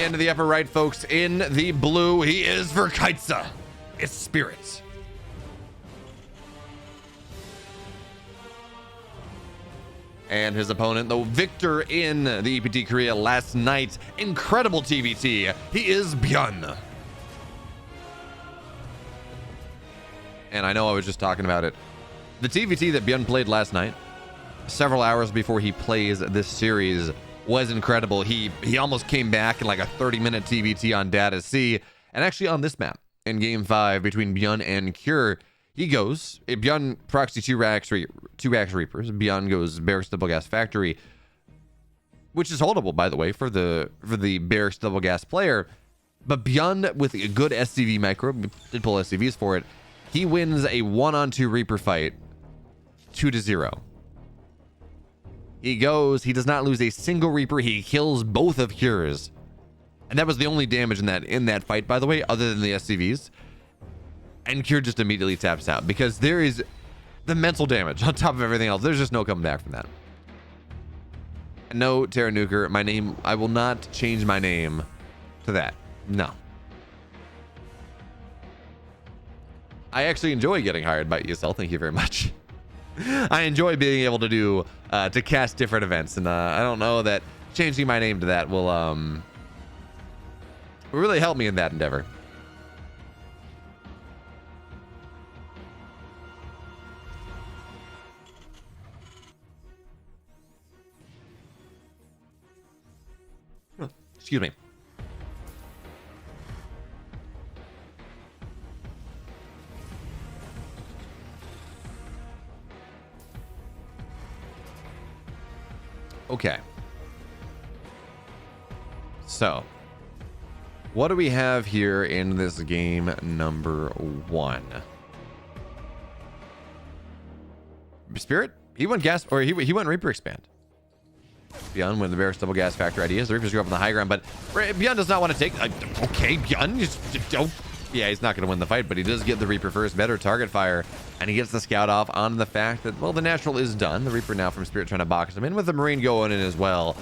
And to the upper right, folks, in the blue, he is for Kaizi. It's Spirit. And his opponent, the victor in the EPT Korea last night, incredible TVT, he is Byun. And I know I was just talking about it. The TVT that Byun played last night, several hours before he plays this series, was incredible. He almost came back in like a 30-minute TVT on Data C, and actually on this map in Game 5 between Byun and Cure, he goes, Byun proxy 2-Rax Reapers, Byun goes Barracks Double Gas Factory, which is holdable, by the way, for the Barracks Double Gas player. But Byun, with a good SCV micro, did pull SCVs for it, he wins a 1-on-2 Reaper fight 2-0. He goes, he does not lose a single Reaper, he kills both of Cure's. And that was the only damage in that fight, by the way, other than the SCVs. And Cure just immediately taps out because there is the mental damage on top of everything else. There's just no coming back from that. And no, Terran Nuker, my name, I will not change my name to that. No. I actually enjoy getting hired by ESL. Thank you very much. I enjoy being able to do, to cast different events. And I don't know that changing my name to that will really help me in that endeavor. Excuse me. Okay. So, what do we have here in this game number 1? Spirit? He went gas, or he went Reaper Expand. Byun with the Barracks Double Gas Factor ideas. The Reapers go up on the high ground, but Byun does not want to take. Okay, Byun, just don't. Yeah, he's not going to win the fight, but he does get the Reaper first. Better target fire, and he gets the scout off on the fact that, well, the natural is done. The Reaper now from Spirit trying to box him in with the Marine going in as well.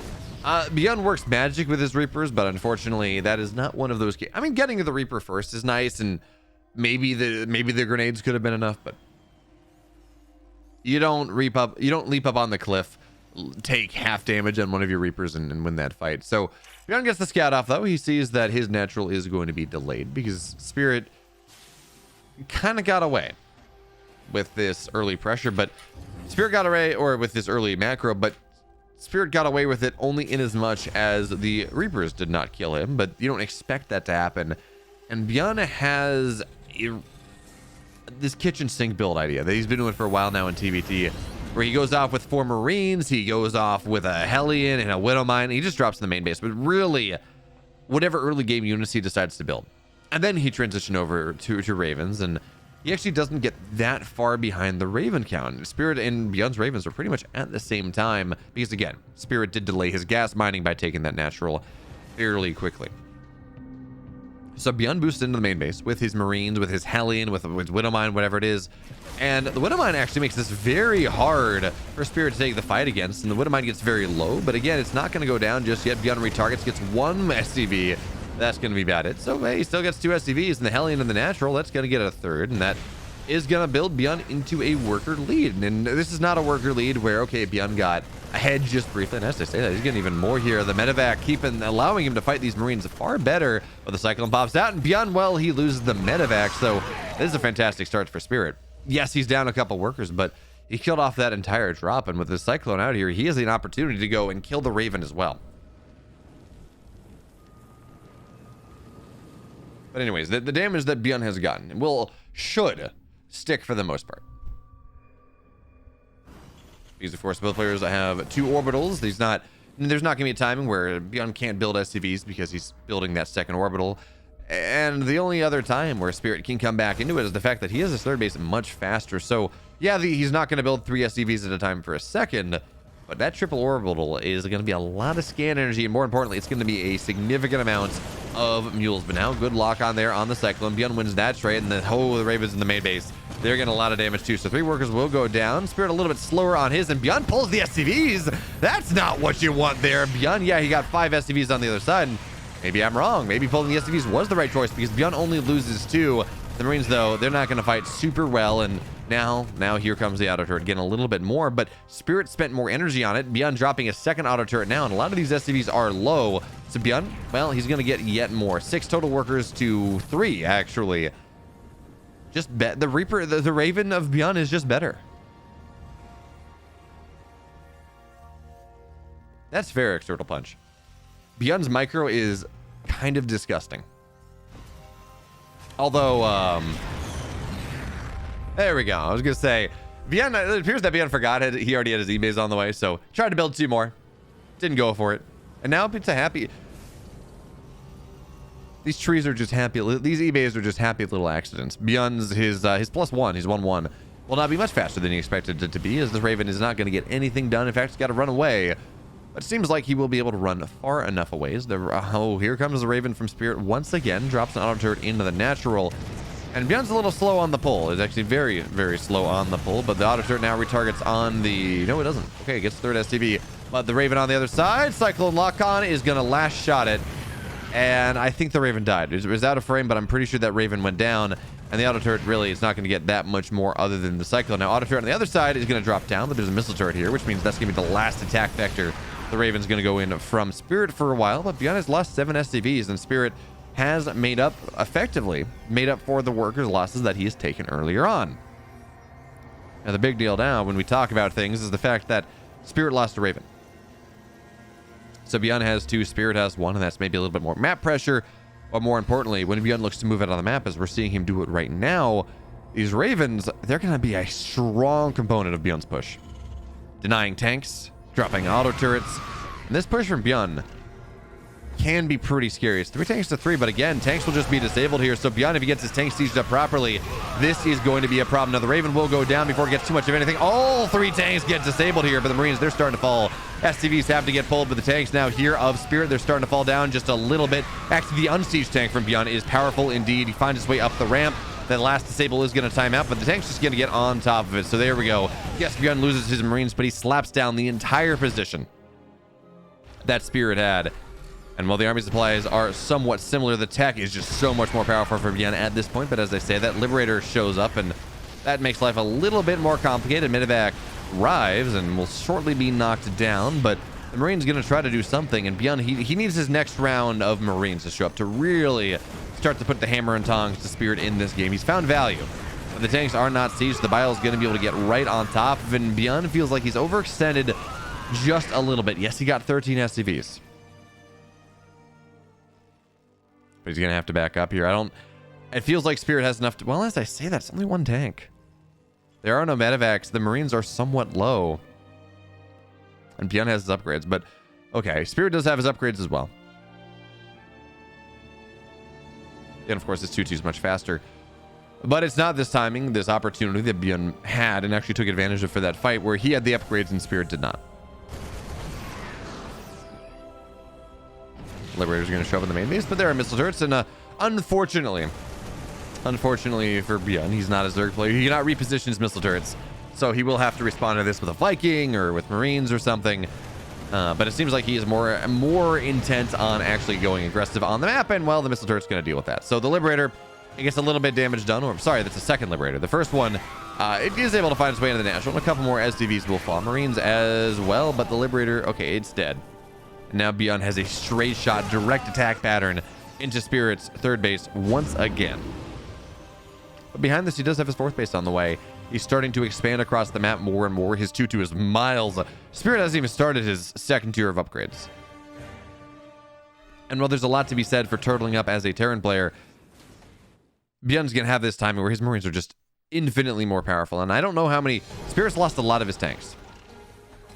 Byun works magic with his Reapers, but unfortunately, that is not one of those. I mean, getting to the Reaper first is nice, and maybe the grenades could have been enough, but you don't leap up on the cliff, take half damage on one of your Reapers and win that fight. So Byun gets the scout off, though. He sees that his natural is going to be delayed because Spirit kind of got away with this early pressure, but Spirit got away, or with this early macro, but Spirit got away with it only in as much as the Reapers did not kill him, but you don't expect that to happen. And Byun has this kitchen sink build idea that he's been doing for a while now in TVT, where he goes off with 4 Marines, he goes off with a Hellion and a Widowmine, he just drops in the main base, but really, whatever early game units he decides to build. And then he transitioned over to Ravens, and he actually doesn't get that far behind the Raven count. Spirit and Byun's Ravens are pretty much at the same time, because again, Spirit did delay his gas mining by taking that natural fairly quickly. So Byun boosts into the main base with his Marines, with his Hellion, with Widowmine, whatever it is. And the Widowmine actually makes this very hard for Spirit to take the fight against, and the Widowmine gets very low, but again, it's not going to go down just yet. Byun retargets, gets 1 SCV. That's going to be about it. So hey, he still gets 2 SCVs, and the Hellion and the Natural, that's going to get a 3rd, and that is going to build Byun into a worker lead. And this is not a worker lead where, okay, Byun got ahead just briefly, and as I say that, he's getting even more here. The medevac allowing him to fight these Marines far better, but the Cyclone pops out, and Byun, well, he loses the medevac, so this is a fantastic start for Spirit. Yes, he's down a couple workers, but he killed off that entire drop, and with the Cyclone out here, he has an opportunity to go and kill the Raven as well. But anyways, the damage that Byun has gotten should stick for the most part. Because of course, both players have 2 orbitals. There's not going to be a timing where Byun can't build SCVs because he's building that 2nd orbital. And the only other time where Spirit can come back into it is the fact that he has his 3rd base much faster. So yeah, he's not going to build 3 SCVs at a time for a second, but that triple orbital is going to be a lot of scan energy, and more importantly, it's going to be a significant amount of mules. But now, good lock on there on the Cyclone. Byun wins that trade, and then the Ravens in the main base, they're getting a lot of damage too. So 3 workers will go down. Spirit a little bit slower on his, and Byun pulls the SCVs. That's not what you want there. Byun, yeah, he got 5 SCVs on the other side. And Maybe I'm wrong. Maybe pulling the SCVs was the right choice because Byun only loses 2. The Marines, though, they're not going to fight super well. And now here comes the auto turret. Getting a little bit more, but Spirit spent more energy on it. Byun dropping a second auto turret now, and a lot of these SCVs are low. So Byun, well, he's going to get yet more. 6 total workers to 3, actually. Just bet the Reaper, the Raven of Byun is just better. That's fair, External Punch. Byun's micro is kind of disgusting. Although, there we go. I was going to say, Byun, it appears that Byun forgot he already had his E-base on the way, so tried to build 2 more. Didn't go for it. And now it's a happy... These trees are just happy. These E-bays are just happy little accidents. Byun's his +1. He's 1-1. Will not be much faster than he expected it to be, as the Raven is not going to get anything done. In fact, he's got to run away. But it seems like he will be able to run far enough a ways. Oh, here comes the Raven from Spirit once again. Drops an auto turret into the natural. And Byun's a little slow on the pull. It's actually very, very slow on the pull. But the auto turret now retargets on the... No, it doesn't. Okay, it gets third STV. But the Raven on the other side, Cyclone Lock-On is going to last shot it. And I think the Raven died. It was out of frame, but I'm pretty sure that Raven went down. And the auto turret really is not going to get that much more other than the Cyclone. Now, auto turret on the other side is going to drop down, but there's a missile turret here, which means that's going to be the last attack vector. The Raven's going to go in from Spirit for a while, but Byun has lost 7 SCVs, and Spirit has effectively made up for the workers' losses that he has taken earlier on. Now, the big deal now when we talk about things is the fact that Spirit lost a Raven. So Byun has 2, Spirit has 1, and that's maybe a little bit more map pressure. But more importantly, when Byun looks to move out on the map, as we're seeing him do it right now, these Ravens, they're going to be a strong component of Byun's push. Denying tanks, dropping auto turrets, and this push from Byun can be pretty scary. It's 3 tanks to 3, but again, tanks will just be disabled here. So Byun, if he gets his tanks sieged up properly, this is going to be a problem. Now, the Raven will go down before it gets too much of anything. All 3 tanks get disabled here, but the Marines, they're starting to fall. SCVs have to get pulled, but the tanks now here of Spirit, they're starting to fall down just a little bit. Actually, the unsieged tank from Byun is powerful indeed. He finds his way up the ramp. That last disable is going to time out, but the tank's just going to get on top of it. So there we go. Yes, Byun loses his Marines, but he slaps down the entire position that Spirit had. And while the army supplies are somewhat similar, the tech is just so much more powerful for Byun at this point. But as I say, that Liberator shows up, and that makes life a little bit more complicated. Medevac arrives and will shortly be knocked down, but the Marine's going to try to do something, and Byun, he needs his next round of Marines to show up to really start to put the hammer and tongs to Spirit in this game. He's found value. But the tanks are not sieged. The Bile is going to be able to get right on top of it, and Byun feels like he's overextended just a little bit. Yes, he got 13 SCVs. But he's going to have to back up here. It feels like Spirit has enough to... Well, as I say that, it's only 1 tank. There are no medevacs. The Marines are somewhat low. And Byun has his upgrades, but... Okay, Spirit does have his upgrades as well. And of course, his 2-2 is much faster. But it's not this timing, this opportunity that Byun had and actually took advantage of for that fight, where he had the upgrades and Spirit did not. Liberator's going to show up in the main base, but there are missile turrets, and unfortunately for Byun, he's not a Zerg player. He cannot reposition his missile turrets, so he will have to respond to this with a Viking or with Marines or something. But it seems like he is more intent on actually going aggressive on the map, and well, the missile turret's going to deal with that. So the Liberator, it gets a little bit damage done. Or sorry, that's the second Liberator. The first one, it is able to find its way into the natural, and a couple more SDVs will fall. Marines as well, but the Liberator, okay, it's dead. And now Byun has a straight shot, direct attack pattern into Spirit's third base once again. But behind this, he does have his 4th base on the way. He's starting to expand across the map more and more. His 2-2 is miles. Spirit hasn't even started his 2nd tier of upgrades. And while there's a lot to be said for turtling up as a Terran player, Byun's going to have this timing where his Marines are just infinitely more powerful. And I don't know how many... Spirit's lost a lot of his tanks.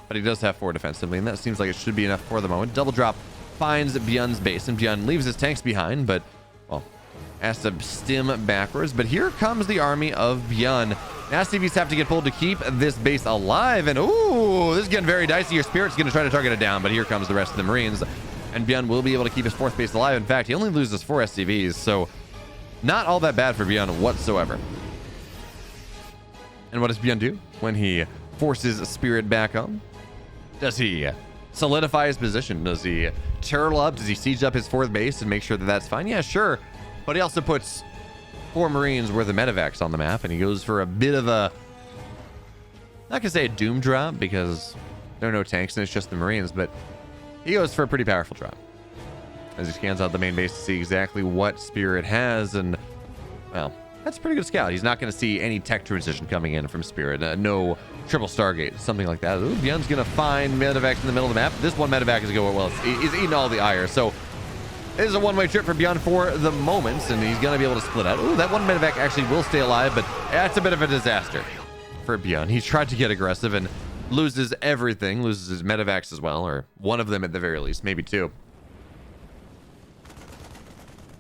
But he does have 4 defensively, and that seems like it should be enough for the moment. Double drop finds Byun's base, and Byun leaves his tanks behind, but, well, has to stim backwards. But here comes the army of Byun. Now SCVs have to get pulled to keep this base alive, and ooh, this is getting very dicey. Your Spirit's going to try to target it down, but here comes the rest of the Marines, and Byun will be able to keep his 4th base alive. In fact, he only loses 4 SCVs, so not all that bad for Byun whatsoever. And what does Byun do when he forces Spirit back on? Does he solidify his position? Does he turtle up? Does he siege up his 4th base and make sure that that's fine? Yeah, sure. But he also puts 4 Marines worth of medevacs on the map, and he goes for a bit of a, not gonna say a doom drop because there are no tanks and it's just the Marines, but he goes for a pretty powerful drop as he scans out the main base to see exactly what Spirit has. And well, that's a pretty good scout. He's not going to see any tech transition coming in from Spirit. No triple Stargate, something like that. Ooh, Byun's going to find medevacs in the middle of the map. This one medevac is going, well, he's eating all the ire. So this is a one-way trip for Byun for the moment, and he's going to be able to split out. Ooh, that one medevac actually will stay alive, but that's a bit of a disaster for Byun. He's tried to get aggressive and loses everything, loses his medevacs as well, or one of them at the very least, maybe 2.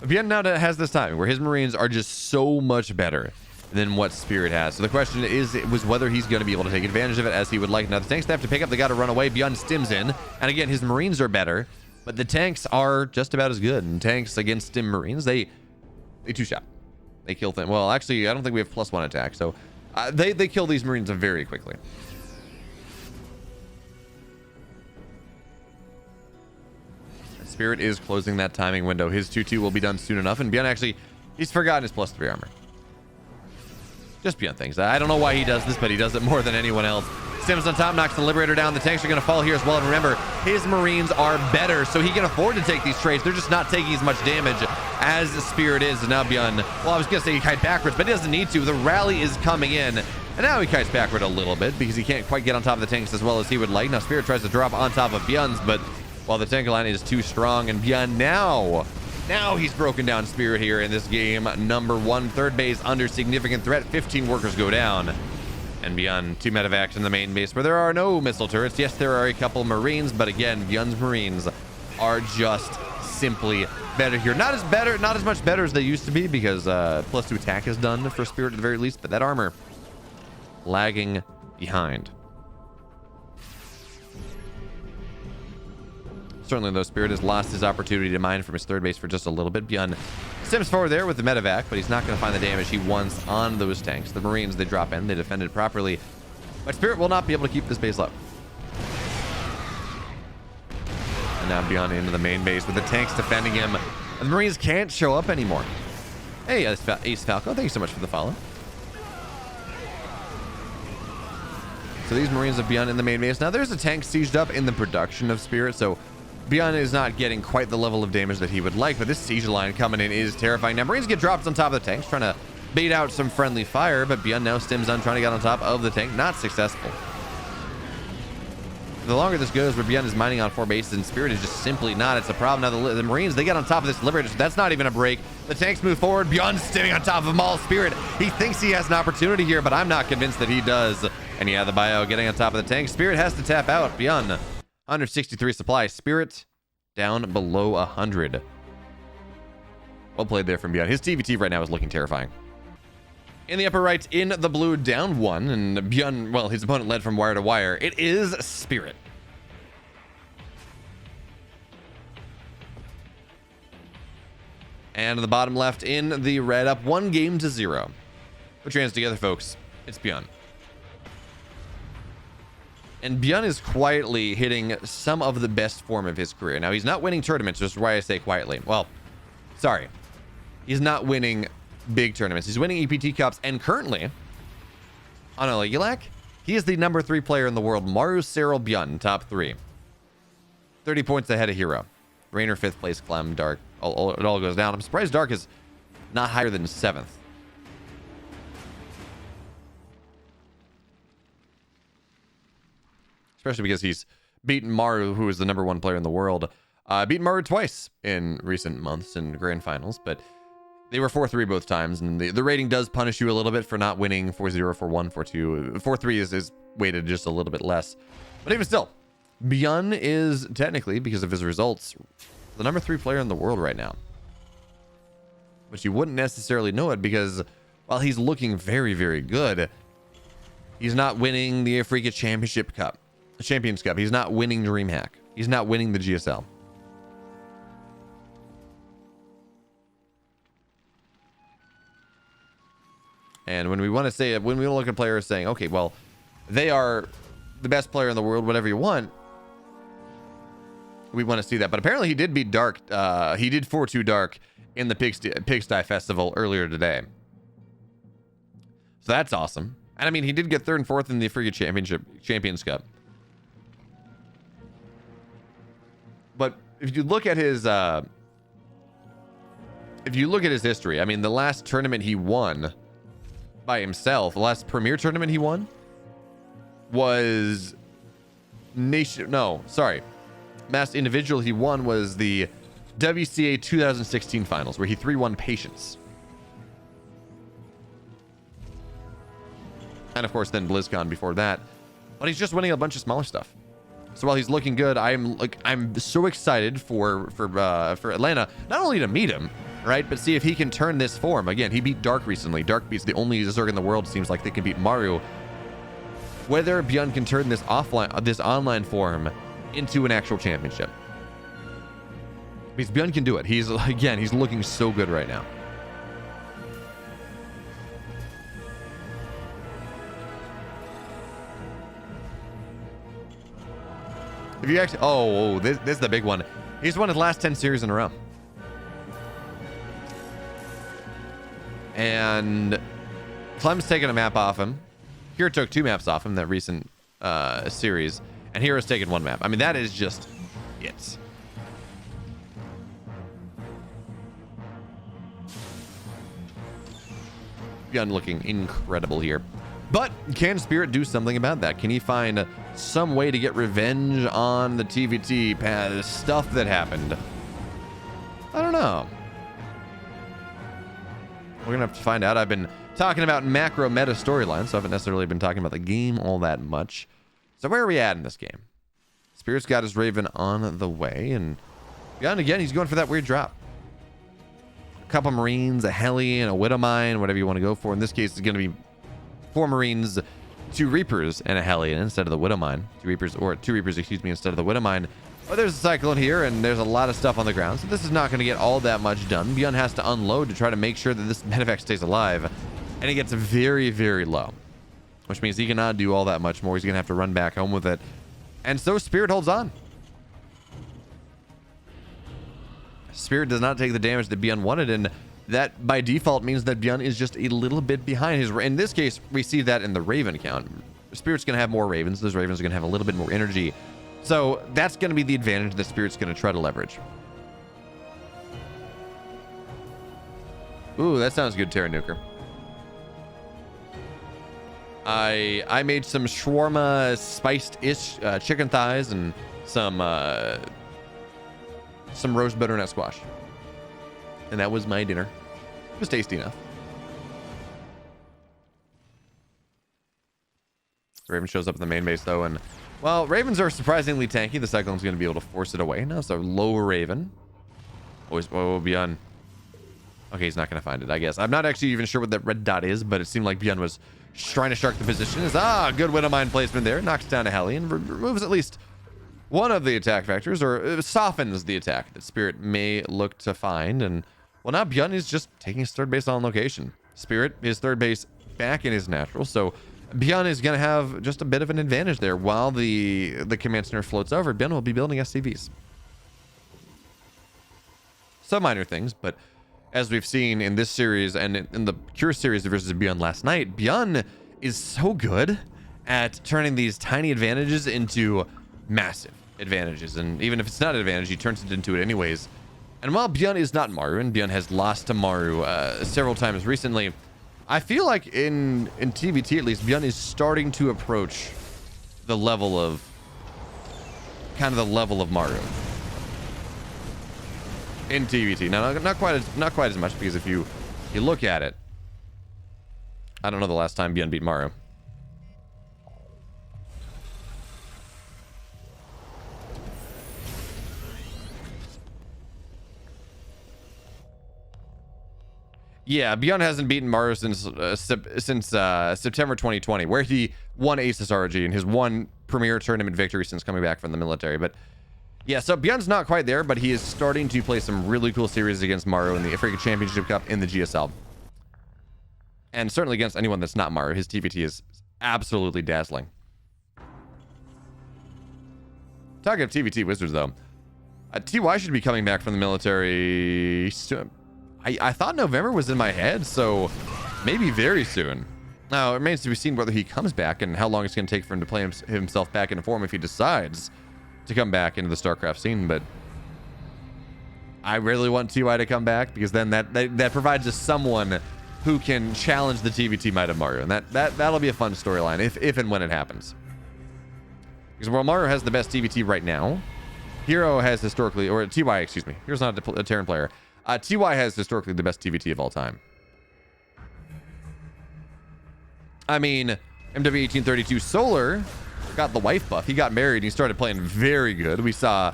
Byun now has this time where his Marines are just so much better than what Spirit has. So the question was whether he's going to be able to take advantage of it as he would like. Now the tanks they have to pick up, they got to run away. Byun stims in, and again his Marines are better, but the tanks are just about as good. And tanks against stim Marines, they two-shot, they kill things. Well, actually, I don't think we have +1 attack, so they kill these Marines very quickly. Spirit is closing that timing window. His 2-2 will be done soon enough, and Byun actually, he's forgotten his +3 armor. Just Byun things. I don't know why he does this, but he does it more than anyone else. Sims on top, knocks the Liberator down. The tanks are going to fall here as well. And remember, his Marines are better, so he can afford to take these trades. They're just not taking as much damage as Spirit is. And now Byun, well, I was going to say he kite backwards, but he doesn't need to. The rally is coming in, and now he kites backward a little bit because he can't quite get on top of the tanks as well as he would like. Now Spirit tries to drop on top of Byun's, but while the tank line is too strong, and Byun now he's broken down Spirit here in this game. Number 1, 3rd base under significant threat. 15 workers go down. And Byun, 2 medevacs in the main base where there are no missile turrets. Yes, there are a couple Marines, but again, Byun's Marines are just simply better here. Not as much better as they used to be because +2 attack is done for Spirit at the very least, but that armor lagging behind. Certainly, though, Spirit has lost his opportunity to mine from his 3rd base for just a little bit. Byun stems forward there with the medevac, but he's not going to find the damage he wants on those tanks. The Marines, they drop in, they defend it properly, but Spirit will not be able to keep this base low. And now Byun into the main base with the tanks defending him. And the Marines can't show up anymore. Hey, Ace Falco, thank you so much for the follow. So these Marines have Byun in the main base. Now there's a tank sieged up in the production of Spirit, so Byun is not getting quite the level of damage that he would like, but this siege line coming in is terrifying. Now Marines get dropped on top of the tanks, trying to bait out some friendly fire, but Byun now stims on trying to get on top of the tank. Not successful. The longer this goes, where Byun is mining on 4 bases and Spirit is just simply not, it's a problem. Now the Marines, they get on top of this Liberator, so that's not even a break. The tanks move forward. Byun stimming on top of them all. Spirit, he thinks he has an opportunity here, but I'm not convinced that he does. And yeah, the bio getting on top of the tank. Spirit has to tap out. Byun, 163 supply. Spirit down below 100. Well played there from Byun. His TVT right now is looking terrifying. In the upper right, in the blue, down 1, and Byun, well, his opponent led from wire to wire. It is Spirit. And in the bottom left, in the red, up 1-0. Put your hands together, folks. It's Byun. And Byun is quietly hitting some of the best form of his career. Now, he's not winning tournaments, which is why I say quietly. Well, sorry. He's not winning big tournaments. He's winning EPT Cups, and currently, on Oligulac, he is the number 3 player in the world. Maru Cyril Byun, top 3. 30 points ahead of Hero. Reynor 5th place, Clem, Dark. It all goes down. I'm surprised Dark is not higher than 7th. Especially because he's beaten Maru, who is the number 1 player in the world. Beaten Maru twice in recent months in grand finals, but they were 4-3 both times, and the rating does punish you a little bit for not winning 4-0, 4-1, 4-2. 4-3 is weighted just a little bit less. But even still, Byun is technically, because of his results, the number 3 player in the world right now. But you wouldn't necessarily know it because while he's looking very, very good, he's not winning the Africa Championship Cup. Champions Cup. He's not winning DreamHack. He's not winning the GSL. And when we want to say it, when we look at players saying, okay, well, they are the best player in the world, whatever you want, we want to see that. But apparently he did beat Dark. He did 4-2 Dark in the Pigsty Festival earlier today. So that's awesome. And I mean, he did get 3rd and 4th in the Frigate Champions Cup. But if you look at his history, I mean, the last tournament he won by himself, the last Premier tournament he won was Mass individual he won was the WCA 2016 finals, where he 3-1 Patience. And of course then BlizzCon before that. But he's just winning a bunch of smaller stuff. So while he's looking good, I'm so excited for Atlanta, not only to meet him, right, but see if he can turn this form. Again, he beat Dark recently. Dark beats the only Zerg in the world, seems like they can beat Maru. Whether Byun can turn this online form into an actual championship. Because Byun can do it. He's looking so good right now. If you actually, this is the big one. He's won his last 10 series in a row. And Clem's taking a map off him. Hero took 2 maps off him that recent series. And Hero's taken 1 map. I mean, that is just it. Byun looking incredible here. But can Spirit do something about that? Can he find some way to get revenge on the TVT stuff that happened? I don't know. We're gonna have to find out. I've been talking about macro meta storylines, so I haven't necessarily been talking about the game all that much. So where are we at in this game? Spirit's got his Raven on the way, and again, he's going for that weird drop. A couple Marines, a Heli, and a Widowmine, whatever you want to go for. In this case, it's going to be 4 Marines, 2 Reapers, and a Heli instead of the Widowmine. 2 Reapers, instead of the Widowmine. But there's a Cyclone here, and there's a lot of stuff on the ground, so this is not going to get all that much done. Byun has to unload to try to make sure that this medevac stays alive, and it gets very, very low, which means he cannot do all that much more. He's going to have to run back home with it. And so Spirit holds on. Spirit does not take the damage that Byun wanted, and that by default means that Byun is just a little bit behind his. In this case, we see that in the Raven count. Spirit's going to have more Ravens. Those Ravens are going to have a little bit more energy. So that's going to be the advantage that Spirit's going to try to leverage. Ooh, that sounds good, Terran Nuker. I made some shawarma spiced-ish chicken thighs and some roast butternut squash. And that was my dinner. It was tasty enough. Raven shows up in the main base, though, and, well, Ravens are surprisingly tanky. The Cyclone's going to be able to force it away. Now it's a lower Raven. Always will be on. Okay, he's not going to find it, I guess. I'm not actually even sure what that red dot is, but it seemed like Byun was trying to shark the position. Good Widowmine placement there. Knocks down a Heli and removes at least one of the attack vectors, or softens the attack that Spirit may look to find. And, well, now Byun is just taking his 3rd base on location. Spirit, his 3rd base back in his natural, so Byun is going to have just a bit of an advantage there. While the command center floats over, Byun will be building SCVs. Some minor things, but as we've seen in this series and in the Cure series versus Byun last night, Byun is so good at turning these tiny advantages into massive advantages. And even if it's not an advantage, he turns it into it anyways. And while Byun is not Maru, and Byun has lost to Maru several times recently, I feel like in TVT at least, Byun is starting to approach the level of Maru in TVT. Now, not quite as much, because if you look at it, I don't know the last time Byun beat Maru. Yeah, Byun hasn't beaten Maru since September 2020, where he won Aces RG and his one premier tournament victory since coming back from the military. But yeah, so Byun's not quite there, but he is starting to play some really cool series against Maru in the Africa Championship Cup in the GSL. And certainly against anyone that's not Maru. His TVT is absolutely dazzling. Talking of TVT Wizards, though, TY should be coming back from the military soon. I thought November was in my head, so maybe very soon. Now, it remains to be seen whether he comes back and how long it's going to take for him to play himself back into form if he decides to come back into the StarCraft scene. But I really want TY to come back, because then that provides us someone who can challenge the TVT might of Mario. And that'll be a fun storyline if and when it happens. Because while Mario has the best TVT right now, Hero has historically, or TY, excuse me. Hero's not a Terran player. TY has historically the best TVT of all time. I mean, MW1832 Solar got the wife buff. He got married and he started playing very good. We saw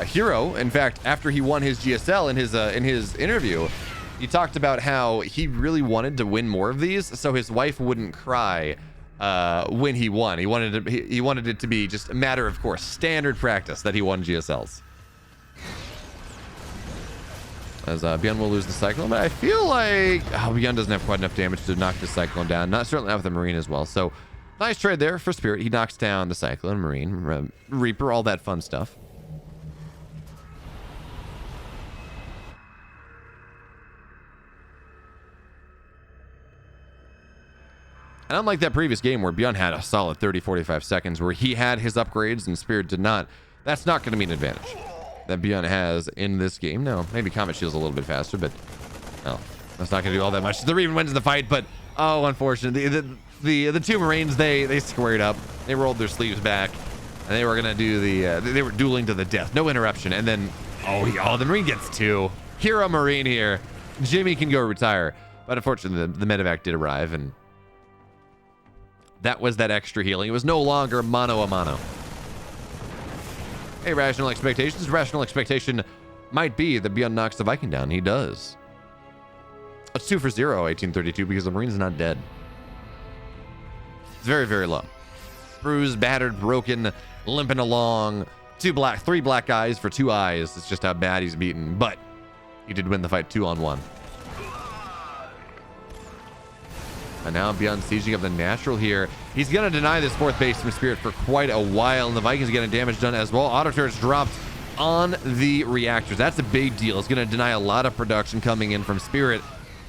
Hero, in fact, after he won his GSL in his interview, he talked about how he really wanted to win more of these so his wife wouldn't cry when he won. He wanted it to be just a matter of course, standard practice that he won GSLs. As Byun will lose the Cyclone, but I feel like Byun doesn't have quite enough damage to knock the Cyclone down. Certainly not with the Marine as well. So nice trade there for Spirit. He knocks down the Cyclone, Marine, Reaper, all that fun stuff. And unlike that previous game where Byun had a solid 30-45 seconds where he had his upgrades and Spirit did not, that's not going to be an advantage that Byun has in this game. No, maybe Comet Shield's a little bit faster, but no, that's not going to do all that much. The Reaven wins the fight, but oh, unfortunately, the two Marines, they squared up. They rolled their sleeves back, and they were going to do they were dueling to the death. No interruption, and then, the Marine gets two. Hero Marine here. Jimmy can go retire, but unfortunately, the medevac did arrive, and that was that extra healing. It was no longer mano a mano. Hey, rational expectations. Rational expectation might be that Byun knocks the Viking down. He does. It's 2 for 0, 1832, because the Marine's not dead. It's very, very low. Bruised, battered, broken, limping along. 3 black guys for 2 eyes. It's just how bad he's beaten. But he did win the fight 2-on-1. And now Byun sieging up the natural here. He's going to deny this 4th base from Spirit for quite a while, and the Vikings are getting damage done as well. Auto turrets dropped on the reactors. That's a big deal. It's going to deny a lot of production coming in from Spirit.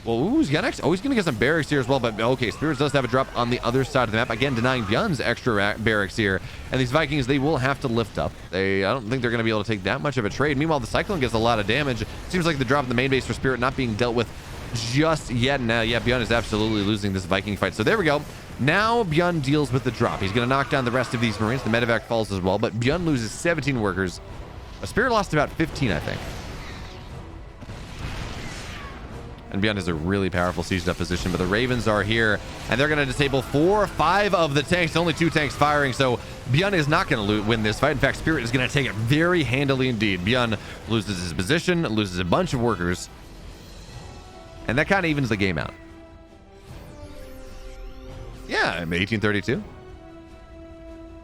Well, who's got next? He's going to get some barracks here as well, but okay, Spirit does have a drop on the other side of the map. Again, denying Byun's extra barracks here. And these Vikings, they will have to lift up. I don't think they're going to be able to take that much of a trade. Meanwhile, the Cyclone gets a lot of damage. Seems like the drop in the main base for Spirit not being dealt with just yet. Now, yeah, Byun is absolutely losing this Viking fight. So there we go. Now Byun deals with the drop. He's going to knock down the rest of these Marines. The medevac falls as well, but Byun loses 17 workers. Spirit lost about 15, I think. And Byun has a really powerful sieged up position, but the Ravens are here, and they're going to disable 4 or 5 of the tanks. Only 2 tanks firing, so Byun is not going to win this fight. In fact, Spirit is going to take it very handily indeed. Byun loses his position, loses a bunch of workers, and that kind of evens the game out. Yeah, 1832.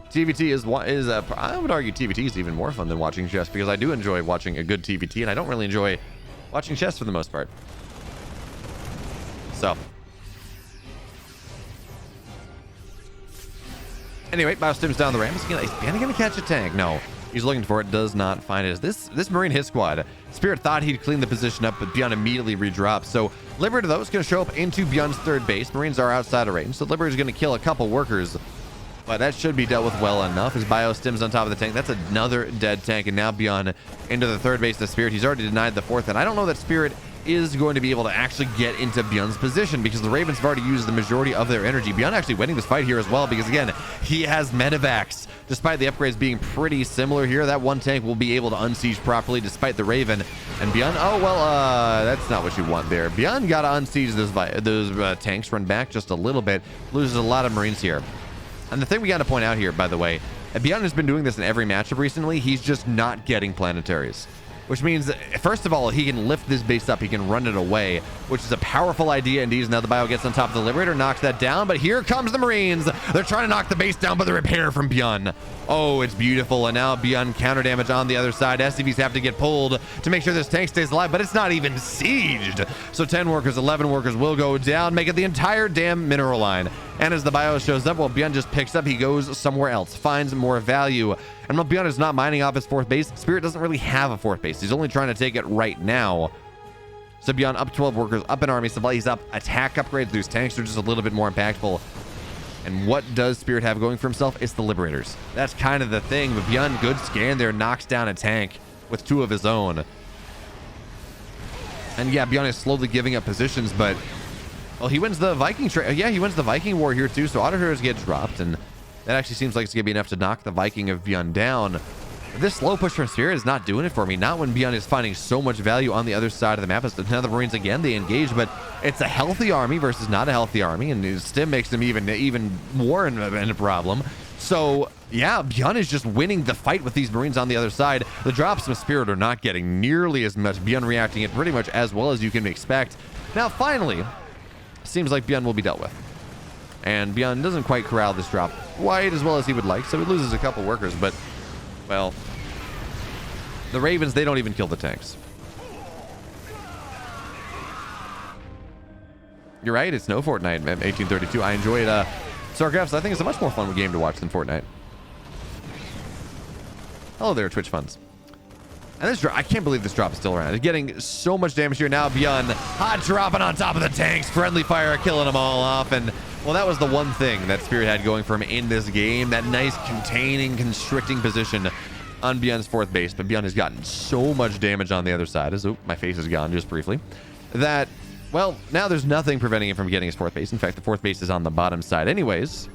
TVT is I would argue TVT is even more fun than watching chess, because I do enjoy watching a good TVT, and I don't really enjoy watching chess for the most part. So, anyway, Harstem's down the ramp. Is Byun going to catch a tank? No. He's looking for it, does not find it. This Marine hit squad, Spirit thought he'd clean the position up, but Byun immediately redrops. So Liberator, though, is going to show up into Byun's 3rd base. Marines are outside of range, so Liberator's going to kill a couple workers, but that should be dealt with well enough. His bio stims on top of the tank. That's another dead tank, and now Byun into the 3rd base of Spirit. He's already denied the 4th, and I don't know that Spirit is going to be able to actually get into Byun's position, because the Ravens have already used the majority of their energy. Byun actually winning this fight here as well, because again, he has medevacs. Despite the upgrades being pretty similar here, that 1 tank will be able to unsiege properly despite the Raven. And Byun, that's not what you want there. Byun got to unsiege those tanks, run back just a little bit, loses a lot of Marines here. And the thing we got to point out here, by the way, Byun has been doing this in every matchup recently. He's just not getting planetaries. Which means, first of all, he can lift this base up. He can run it away, which is a powerful idea indeed. Now the bio gets on top of the Liberator, knocks that down. But here comes the Marines. They're trying to knock the base down, but the repair from Byun Oh, it's beautiful. And now Byun counter damage on the other side. SCVs have to get pulled to make sure this tank stays alive, but it's not even sieged. So 10 workers, 11 workers will go down, make it the entire damn mineral line. And as the bio shows up, well, Byun just picks up. He goes somewhere else, finds more value. And while Byun is not mining off his fourth base, Spirit doesn't really have a fourth base. He's only trying to take it right now. So Byun up 12 workers, up an army supply. He's up attack upgrades. These tanks are just a little bit more impactful. And what does Spirit have going for himself? It's the Liberators. That's kind of the thing. But Byun, good scan there, knocks down a tank with 2 of his own. And yeah, Byun is slowly giving up positions, but well, he wins the Viking yeah, he wins the Viking war here too. So auto heroes get dropped, and that actually seems like it's gonna be enough to knock the Viking of Byun down. This slow push from Spirit is not doing it for me. Not when Byun is finding so much value on the other side of the map. It's now the Marines again, they engage, but it's a healthy army versus not a healthy army, and his stim makes them even more in a problem. So yeah, Byun is just winning the fight with these Marines on the other side. The drops from Spirit are not getting nearly as much. Byun reacting it pretty much as well as you can expect. Now finally, seems like Byun will be dealt with. And Byun doesn't quite corral this drop quite as well as he would like, so he loses a couple workers, but well, the Ravens, they don't even kill the tanks. You're right, it's no Fortnite, 1832. I enjoyed StarCraft. I think it's a much more fun game to watch than Fortnite. Hello there, Twitch funds. And this drop, I can't believe this drop is still around. It's getting so much damage here now. Byun hot dropping on top of the tanks. Friendly fire killing them all off. And well, that was the one thing that Spirit had going for him in this game. That nice containing, constricting position on Byun's fourth base. But Byun has gotten so much damage on the other side. Oop, my face is gone just briefly. That, well, now there's nothing preventing him from getting his fourth base. In fact, the fourth base is on the bottom side anyways.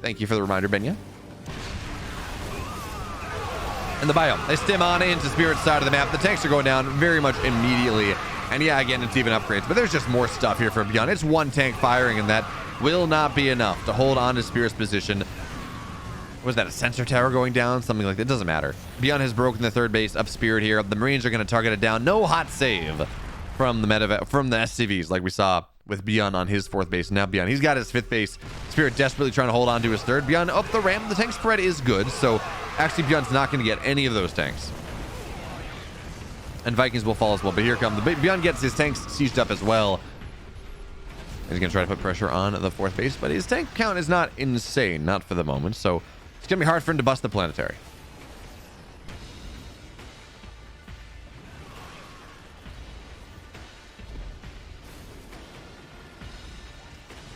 Thank you for the reminder, Benya. And the bio, they stim on into Spirit's side of the map. The tanks are going down very much immediately. And yeah, again, it's even upgrades, but there's just more stuff here for Byun. It's one tank firing, and that will not be enough to hold on to Spirit's position. Was that a sensor tower going down? Something like that. It doesn't matter. Byun has broken the third base of Spirit here. The Marines are going to target it down. No hot save from the SCVs like we saw with Byun on his fourth base. Now Byun, he's got his fifth base. Spirit desperately trying to hold on to his third. Byun up the ramp. The tank spread is good, so actually Byun's not going to get any of those tanks. And Vikings will fall as well, but here come the Byun gets his tanks sieged up as well. He's going to try to put pressure on the fourth base, but his tank count is not insane, not for the moment, so it's going to be hard for him to bust the planetary.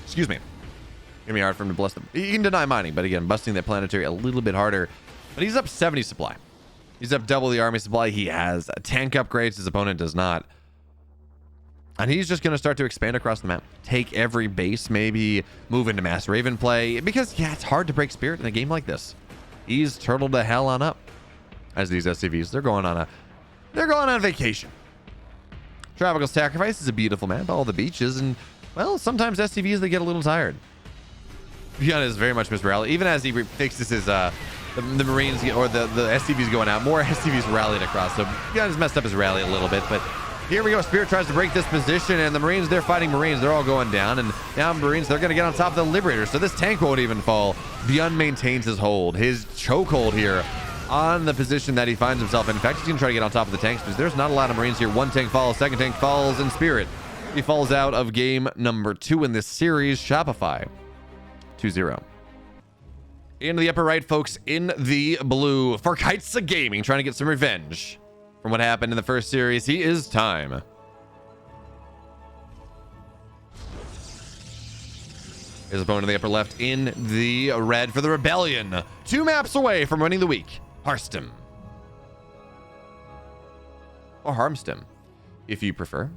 Excuse me. Gonna be hard for him to bless them. He can deny mining, but again, busting that planetary a little bit harder. But he's up 70 supply. He's up double the army supply. He has tank upgrades. His opponent does not. And he's just going to start to expand across the map. Take every base, maybe move into mass Raven play. Because, yeah, it's hard to break Spirit in a game like this. He's turtled the hell on up. As these SCVs, they're going on vacation. Tropical Sacrifice is a beautiful map. All the beaches, and well, sometimes SCVs, they get a little tired. Byun is very much misrallied. Even as he fixes his the Marines or the SCVs going out, more SCVs rallied across. So Byun has messed up his rally a little bit, but here we go. Spirit tries to break this position, and the Marines, they're fighting Marines. They're all going down, and now Marines, they're going to get on top of the Liberators. So this tank won't even fall. Byun maintains his hold, his chokehold here on the position that he finds himself in. In fact, he's going to try to get on top of the tanks because there's not a lot of Marines here. One tank falls, second tank falls, and Spirit, he falls out of game number 2 in this series. Shopify 2-0. Into the upper right, folks, in the blue for Kaizi Gaming, trying to get some revenge from what happened in the first series. He is time. His opponent in the upper left in the red for the Rebellion. 2 maps away from winning the week. Harstem. Or Harstem, if you prefer.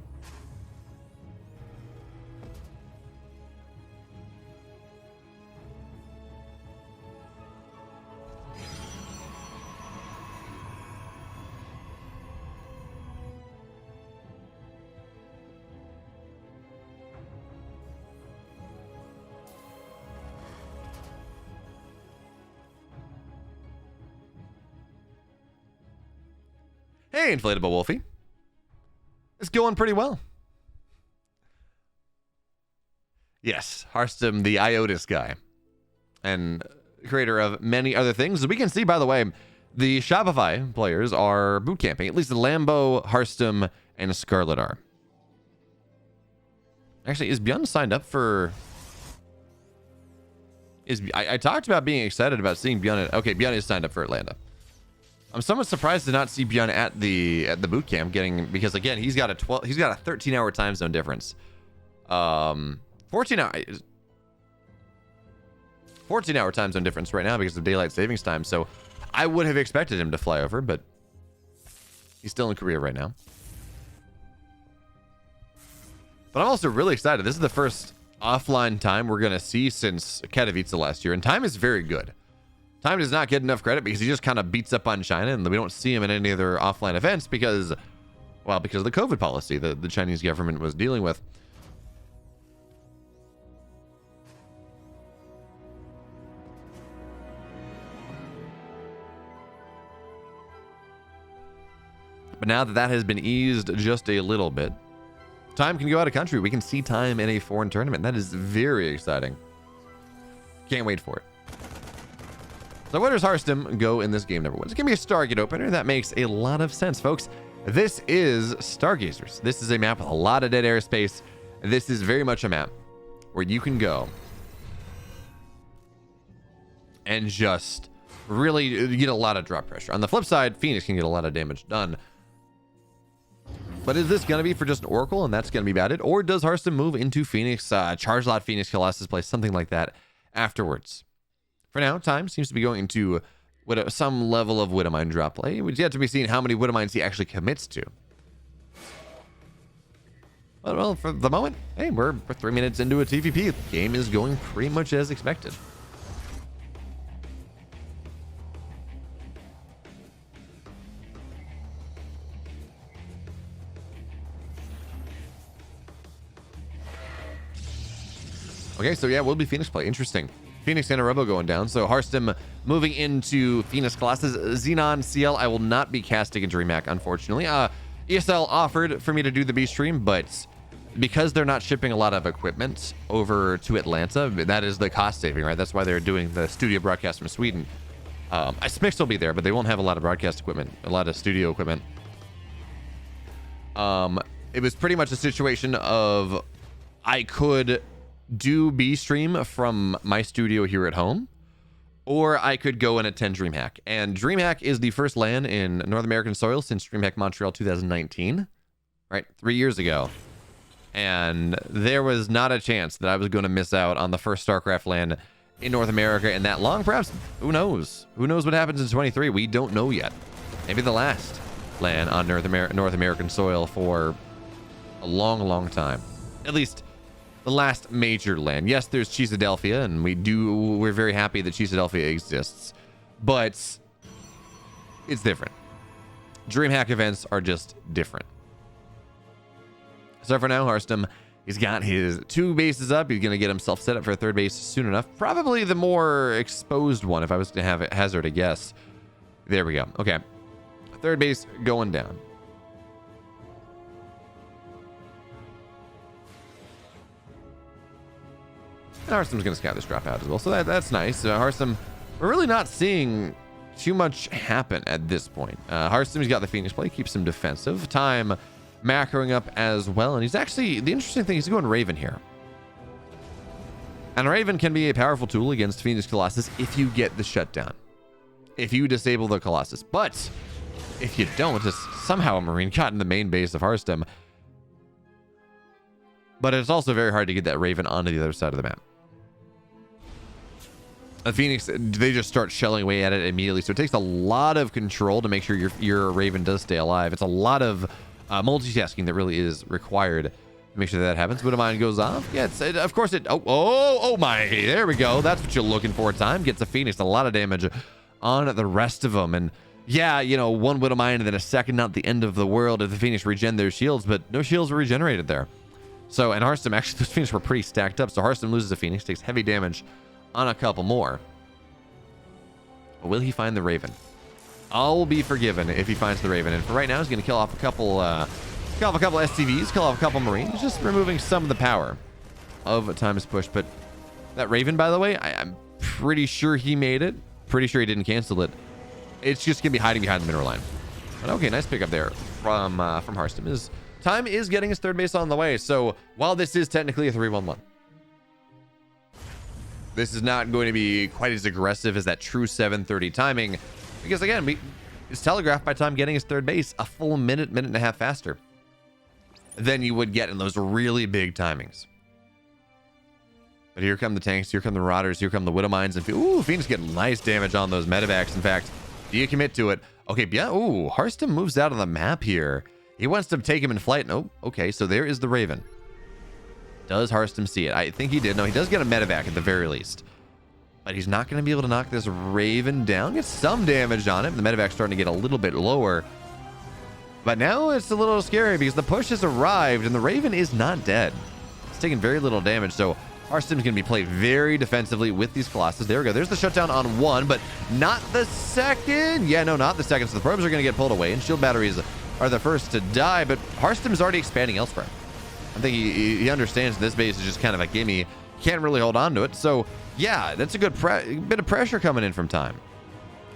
Hey, Inflatable Wolfie. It's going pretty well. Yes, Harstem, the Iotis guy. And creator of many other things. As we can see, by the way, the Shopify players are boot camping. At least the Lambo, Harstem, and Scarlett are. Actually, is Byun signed up for... I talked about being excited about seeing Byun. Okay, Byun is signed up for Atlanta. I'm somewhat surprised to not see Byun at the boot camp because again, he's got a 13-hour time zone difference. 14-hour time zone difference right now because of daylight savings time. So I would have expected him to fly over, but he's still in Korea right now. But I'm also really excited. This is the first offline time we're going to see since Katowice last year, and time is very good. Time does not get enough credit because he just kind of beats up on China, and we don't see him in any other offline events because of the COVID policy that the Chinese government was dealing with. But now that has been eased just a little bit, time can go out of country. We can see time in a foreign tournament. That is very exciting. Can't wait for it. So where does Harstem go in this game number 1? It's going to be a Stargate opener. That makes a lot of sense, folks. This is Stargazers. This is a map with a lot of dead airspace. This is very much a map where you can go and just really get a lot of drop pressure. On the flip side, Phoenix can get a lot of damage done. But is this going to be for just an Oracle and that's going to be about it? Or does Harstem move into Phoenix, charge lot Phoenix, Colossus play, something like that afterwards? For now, time seems to be going into some level of Widowmine drop play. It's yet to be seen how many Widowmines he actually commits to. Well, for the moment, hey, we're 3 minutes into a TVP. The game is going pretty much as expected. Okay, so yeah, will be Phoenix play. Interesting. Phoenix and a Robo going down. So Harstem moving into Phoenix Colossus. Xenon CL, I will not be casting a DreamHack, unfortunately. ESL offered for me to do the B stream, but because they're not shipping a lot of equipment over to Atlanta, that is the cost saving, right? That's why they're doing the studio broadcast from Sweden. Smix will be there, but they won't have a lot of broadcast equipment, a lot of studio equipment. It was pretty much a situation of I could do B stream from my studio here at home, or I could go and attend DreamHack. And DreamHack is the first LAN in North American soil since DreamHack Montreal 2019, right? 3 years ago. And there was not a chance that I was going to miss out on the first StarCraft LAN in North America in that long. Perhaps, who knows? Who knows what happens in 23? We don't know yet. Maybe the last LAN on North American soil for a long, long time. At least the last major LAN. Yes, there's Cheesadelphia, and we're very happy that Cheesadelphia exists, but it's different. DreamHack events are just different. So for now, Harstem, he's got his 2 bases up. He's going to get himself set up for a 3rd base soon enough. Probably the more exposed one, if I was to have it hazard a guess. There we go. Okay. 3rd base going down. And Harstem's going to scout this dropout as well, so that's nice. Harstem, we're really not seeing too much happen at this point. Harstem's got the Phoenix play, keeps him defensive. Time macroing up as well, and he's actually, the interesting thing is he's going Raven here. And Raven can be a powerful tool against Phoenix Colossus if you get the shutdown, if you disable the Colossus. But if you don't, it's somehow a Marine caught in the main base of Harstem. But it's also very hard to get that Raven onto the other side of the map. Phoenix, they just start shelling away at it immediately. So it takes a lot of control to make sure your Raven does stay alive. It's a lot of multitasking that really is required to make sure that happens. Widowmine goes off. Yeah, of course it. Oh my. There we go. That's what you're looking for. Time gets a Phoenix. A lot of damage on the rest of them. And yeah, you know, 1 Widowmine and then a second, not the end of the world if the Phoenix regen their shields, but no shields were regenerated there. So, and Harstem, actually, those Phoenix were pretty stacked up. So Harstem loses a Phoenix, takes heavy damage on a couple more. But will he find the Raven? I'll be forgiven if he finds the Raven. And for right now, he's going to kill off a couple SCVs, kill off a couple Marines, just removing some of the power of Time's push. But that Raven, by the way, I'm pretty sure he made it. Pretty sure he didn't cancel it. It's just gonna be hiding behind the mineral line. But okay, nice pickup there from Harstem. Time is getting his third base on the way. So while this is technically a 3-1-1, this is not going to be quite as aggressive as that true 7:30 timing, because again, it's telegraphed by Time getting his third base a full minute and a half faster than you would get in those really big timings. But here come the tanks, here come the Marauders, here come the Widow Mines, and ooh, Phoenix getting nice damage on those medevacs. In fact, do you commit to it? Okay, yeah. Ooh, Harstem moves out on the map here. He wants to take him in flight. Oh, okay, so there is the Raven. Does Harstem see it? I think he did. No, he does get a medevac at the very least. But he's not going to be able to knock this Raven down. Get some damage on it. The medevac's starting to get a little bit lower. But now it's a little scary because the push has arrived and the Raven is not dead. It's taking very little damage, so Harstem's going to be played very defensively with these Colossus. There we go. There's the shutdown on one, but not the second. Yeah, no, not the second. So the probes are going to get pulled away and shield batteries are the first to die, but Harstem's already expanding elsewhere. I think he understands this base is just kind of a gimme. Can't really hold on to it. So yeah, that's a good bit of pressure coming in from Time.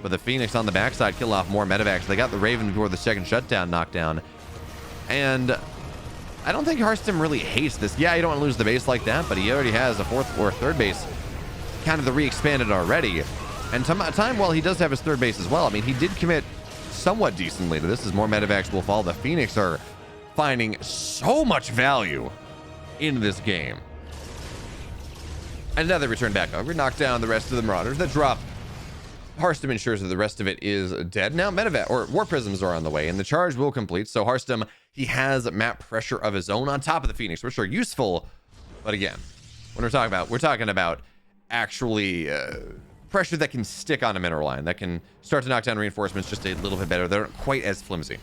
But the Phoenix on the backside kill off more medevacs. They got the Raven before the second shutdown knockdown. And I don't think Harstem really hates this. Yeah, you don't want to lose the base like that, but he already has a fourth or third base, kind of the re-expanded already. And Time, while he does have his third base as well, I mean, he did commit somewhat decently to this as more medevacs will fall. The Phoenix are finding so much value in this game. And now they return back over, knock down the rest of the Marauders that drop. Harstem ensures that the rest of it is dead. Now medevac or war prisms are on the way and the charge will complete. So Harstem, he has map pressure of his own on top of the Phoenix, which are useful. But again, when we're talking about actually pressure that can stick on a mineral line, that can start to knock down reinforcements just a little bit better. They're not quite as flimsy.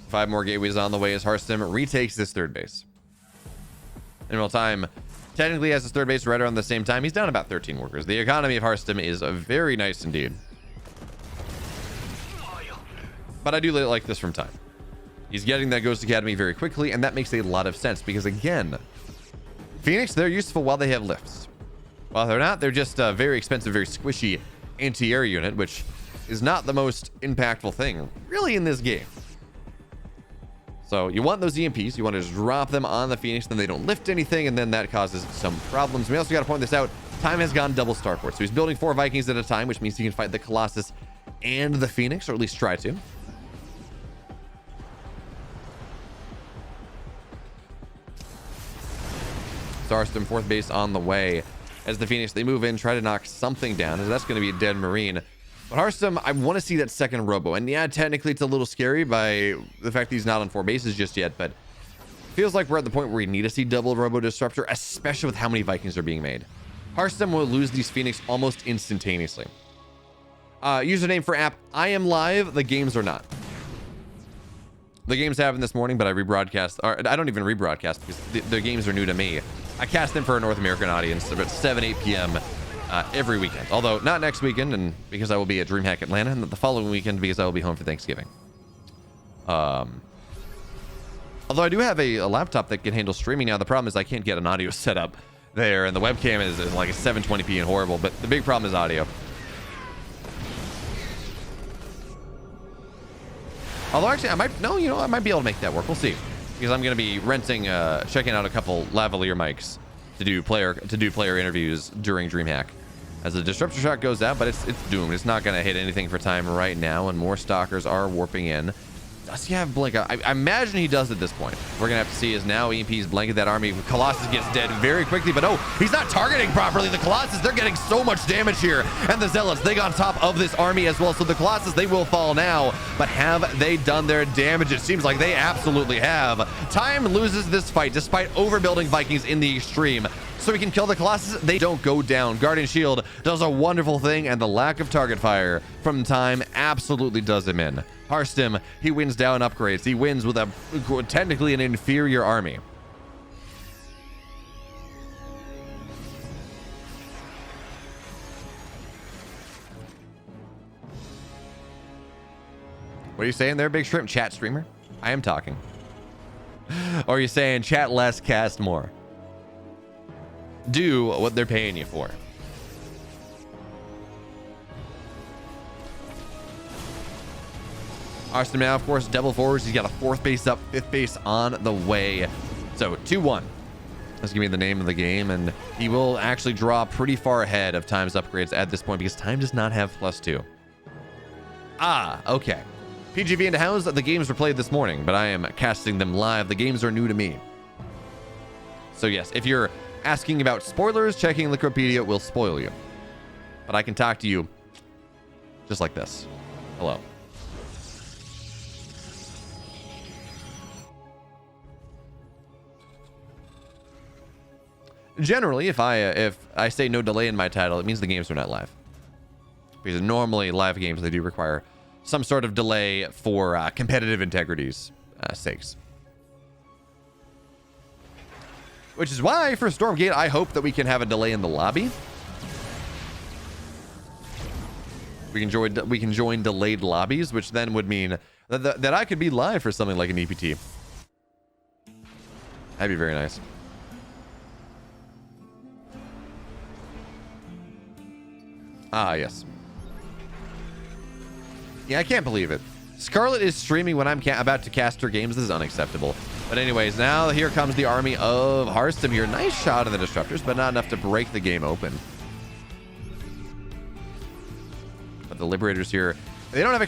Five more gateways on the way as Harstem retakes this third base. In real time, technically has his third base right around the same time. He's down about 13 workers. The economy of Harstem is very nice indeed. But I do like this from Time. He's getting that Ghost Academy very quickly, and that makes a lot of sense because, again, Phoenix, they're useful while they have lifts. While they're not, they're just a very expensive, very squishy anti-air unit, which is not the most impactful thing really in this game. So you want those EMPs, you want to just drop them on the Phoenix, then they don't lift anything, and then that causes some problems. We also got to point this out. Time has gone double starport, so he's building 4 Vikings at a time, which means he can fight the Colossus and the Phoenix, or at least try to. Harstem fourth base on the way as the Phoenix, they move in, try to knock something down, as that's going to be a dead Marine. But Harstem, I want to see that second robo. And yeah, technically it's a little scary by the fact that he's not on 4 bases just yet, but feels like we're at the point where we need to see double robo disruptor, especially with how many Vikings are being made. Harstem will lose these Phoenix almost instantaneously. Username for app, I am live, the games are not. The games happened this morning, but I rebroadcast, or I don't even rebroadcast because the games are new to me. I cast them for a North American audience about 7-8 p.m. Every weekend, although not next weekend, and because I will be at DreamHack Atlanta, and the following weekend because I will be home for Thanksgiving. Although I do have a laptop that can handle streaming now. The problem is I can't get an audio set up there, and the webcam is like a 720p and horrible, but the big problem is audio. Although actually I might be able to make that work. We'll see, because I'm going to be renting checking out a couple lavalier mics to do player interviews during DreamHack as the disruptor shot goes out, but it's doomed. It's not going to hit anything for Time right now, and more stalkers are warping in. Does he have blink? I imagine he does at this point. We're gonna have to see as now EMPs blanket that army. Colossus gets dead very quickly, but oh, he's not targeting properly. The Colossus, they're getting so much damage here, and the Zealots, they got on top of this army as well. So the Colossus, they will fall now, but have they done their damage? It seems like they absolutely have. Time loses this fight despite overbuilding Vikings in the extreme. So we can kill the Colossus, they don't go down. Guardian Shield does a wonderful thing, and the lack of target fire from Time absolutely does him in. Harstem, he wins down upgrades. He wins with a technically an inferior army. What are you saying there, Big Shrimp? Chat streamer? I am talking. Or are you saying chat less, cast more? Do what they're paying you for. Harstem now, of course, double forwards. He's got a 4th base up, 5th base on the way. So 2-1. That's gonna be the name of the game, and he will actually draw pretty far ahead of Time's upgrades at this point because Time does not have +2. Ah, okay. PGV into house. The games were played this morning, but I am casting them live. The games are new to me. So yes, if you're asking about spoilers, checking Liquipedia will spoil you. But I can talk to you just like this. Hello. Generally, if I say no delay in my title, it means the games are not live. Because normally live games, they do require some sort of delay for competitive integrity's sakes. Which is why for Stormgate, I hope that we can have a delay in the lobby. We can join delayed lobbies, which then would mean that I could be live for something like an EPT. That'd be very nice. Ah, yes. Yeah, I can't believe it. Scarlett is streaming when I'm about to cast her games. This is unacceptable. But anyways, now here comes the army of Harstem here. Nice shot of the disruptors, but not enough to break the game open. But the Liberators here, they don't have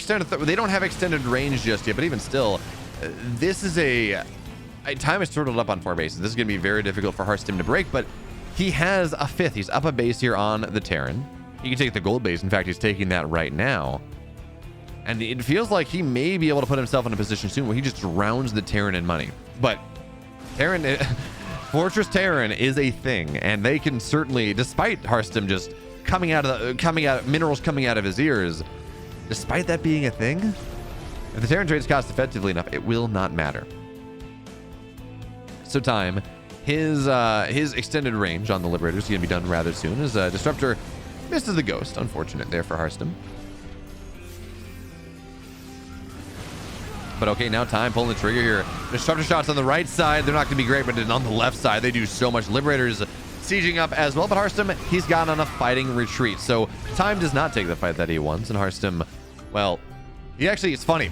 extended range just yet. But even still, this is Time is turtled up on 4 bases. This is going to be very difficult for Harstem to break. But he has a 5th. He's up a base here on the Terran. He can take the gold base. In fact, he's taking that right now. And it feels like he may be able to put himself in a position soon where he just drowns the Terran in money. But Terran, Fortress Terran is a thing, and they can certainly, despite Harstem just minerals coming out of his ears, despite that being a thing, if the Terran trades cost effectively enough, it will not matter. So Time, his extended range on the Liberators is going to be done rather soon. As Disruptor misses the ghost, unfortunate there for Harstem. But okay, now Time pulling the trigger here. Disruptor shots on the right side. They're not going to be great, but on the left side, they do so much. Liberators sieging up as well. But Harstem, he's got on a fighting retreat. So Time does not take the fight that he wants. And Harstem, well, it's funny.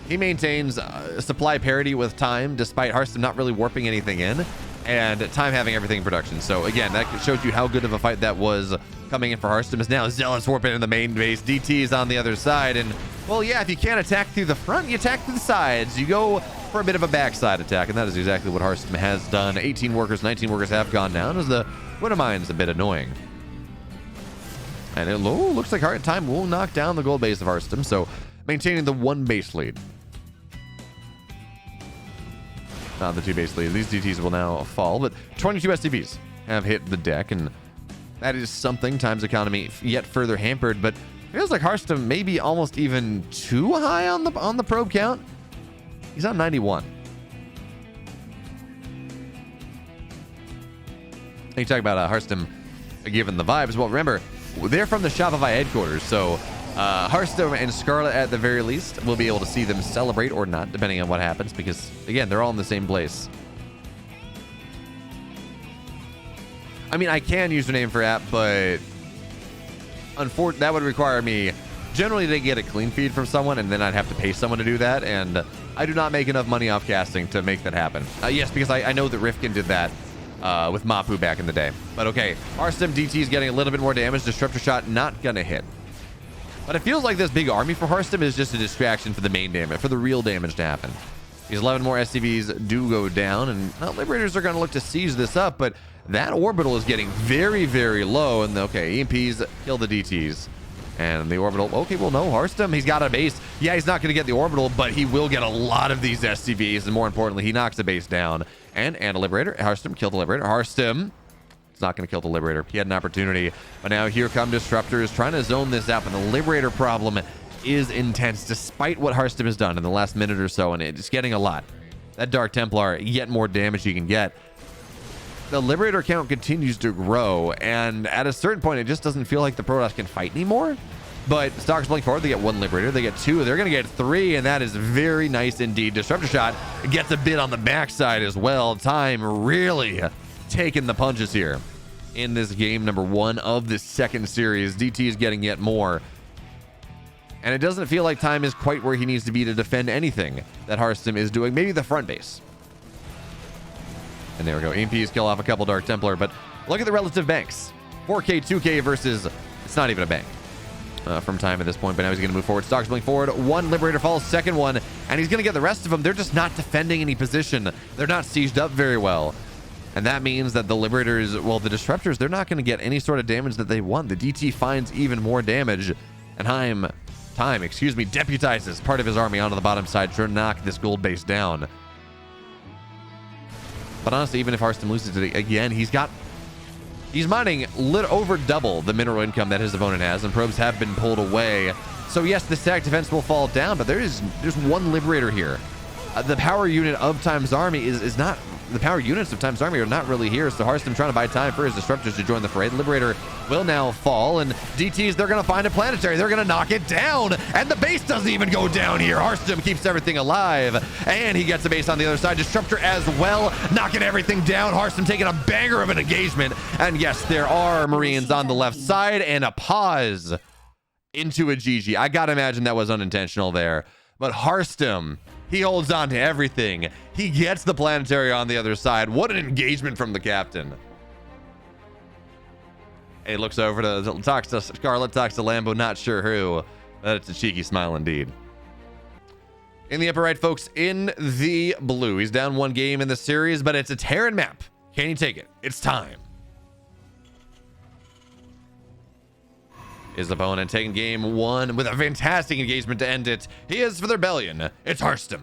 He maintains supply parity with Time, despite Harstem not really warping anything in. And Time having everything in production. So again, that shows you how good of a fight that was coming in for Harstem. Is now Zealous warping in the main base. DT is on the other side. And well, yeah, if you can't attack through the front, you attack through the sides. You go for a bit of a backside attack. And that is exactly what Harstem has done. 18 workers, 19 workers have gone down as the Winter Mine's a bit annoying. And it looks like Time will knock down the gold base of Harstem. So maintaining the 1 base lead. Not the 2 base lead. These DTs will now fall, but 22 SCVs have hit the deck, and that is something. Time's economy yet further hampered, but it feels like Harstem may be almost even too high on the probe count. He's on 91. You talk about Harstem given the vibes. Well, remember, they're from the Shopify headquarters, so Harstem and Scarlett, at the very least, will be able to see them celebrate or not, depending on what happens, because, again, they're all in the same place. I mean, I can use their name for app, but unfortunately, that would require me generally to get a clean feed from someone, and then I'd have to pay someone to do that, and I do not make enough money off casting to make that happen. Yes, because I know that Rifkin did that with Mapu back in the day. But okay, Harstem DT is getting a little bit more damage. Disruptor shot not gonna hit. But it feels like this big army for Harstem is just a distraction for the main damage, for the real damage to happen. These 11 more SCVs do go down, and Liberators are going to look to siege this up, but that orbital is getting very, very low, and okay, EMPs kill the DTs. And the orbital, okay, well, no, Harstem, he's got a base. Yeah, he's not going to get the orbital, but he will get a lot of these SCVs, and more importantly, he knocks the base down. And a Liberator. Harstem killed the Liberator. Harstem, it's not going to kill the Liberator. He had an opportunity, but now here come Disruptors trying to zone this out, and the Liberator problem is intense, despite what Harstem has done in the last minute or so, and it's getting a lot. That Dark Templar, yet more damage you can get. The Liberator count continues to grow, and at a certain point, it just doesn't feel like the Protoss can fight anymore. But Stalkers playing forward, they get 1 Liberator, they get 2, they're going to get 3, and that is very nice indeed. Disruptor Shot gets a bit on the backside as well. Time really taking the punches here in this game number 1 of the second series. DT is getting yet more. And it doesn't feel like Time is quite where he needs to be to defend anything that Harstem is doing. Maybe the front base. And there we go. EMPs kill off a couple Dark Templar, but look at the relative banks. 4K, 2K versus, it's not even a bank. From Time at this point, but now he's going to move forward. Stalkers moving forward. 1 Liberator falls, 2nd one, and he's going to get the rest of them. They're just not defending any position. They're not sieged up very well. And that means that the Liberators, well, the Disruptors, they're not going to get any sort of damage that they want. The DT finds even more damage, and Time, deputizes part of his army onto the bottom side to knock this gold base down. But honestly, even if Harstem loses it again, he's mining over double the mineral income that his opponent has, and probes have been pulled away. So yes, the stack defense will fall down, but there's 1 Liberator here. The power unit of Time's army is not, the power units of Time's army are not really here, so Harstem trying to buy time for his Disruptors to join the fray. The Liberator will now fall, and DTs, they're going to find a planetary. They're going to knock it down, and the base doesn't even go down here. Harstem keeps everything alive, and he gets a base on the other side. Disruptor as well, knocking everything down. Harstem taking a banger of an engagement, and yes, there are Marines on the left side, and a pause into a GG. I gotta imagine that was unintentional there, but Harstem, he holds on to everything. He gets the planetary on the other side. What an engagement from the captain. He looks over talks to Scarlett, talks to Lambo, not sure who, but it's a cheeky smile indeed. In the upper right, folks, in the blue, he's down 1 game in the series, but it's a Terran map. Can he take it? It's time. His opponent taking game 1 with a fantastic engagement to end it. He is for the Rebellion. It's Harstem.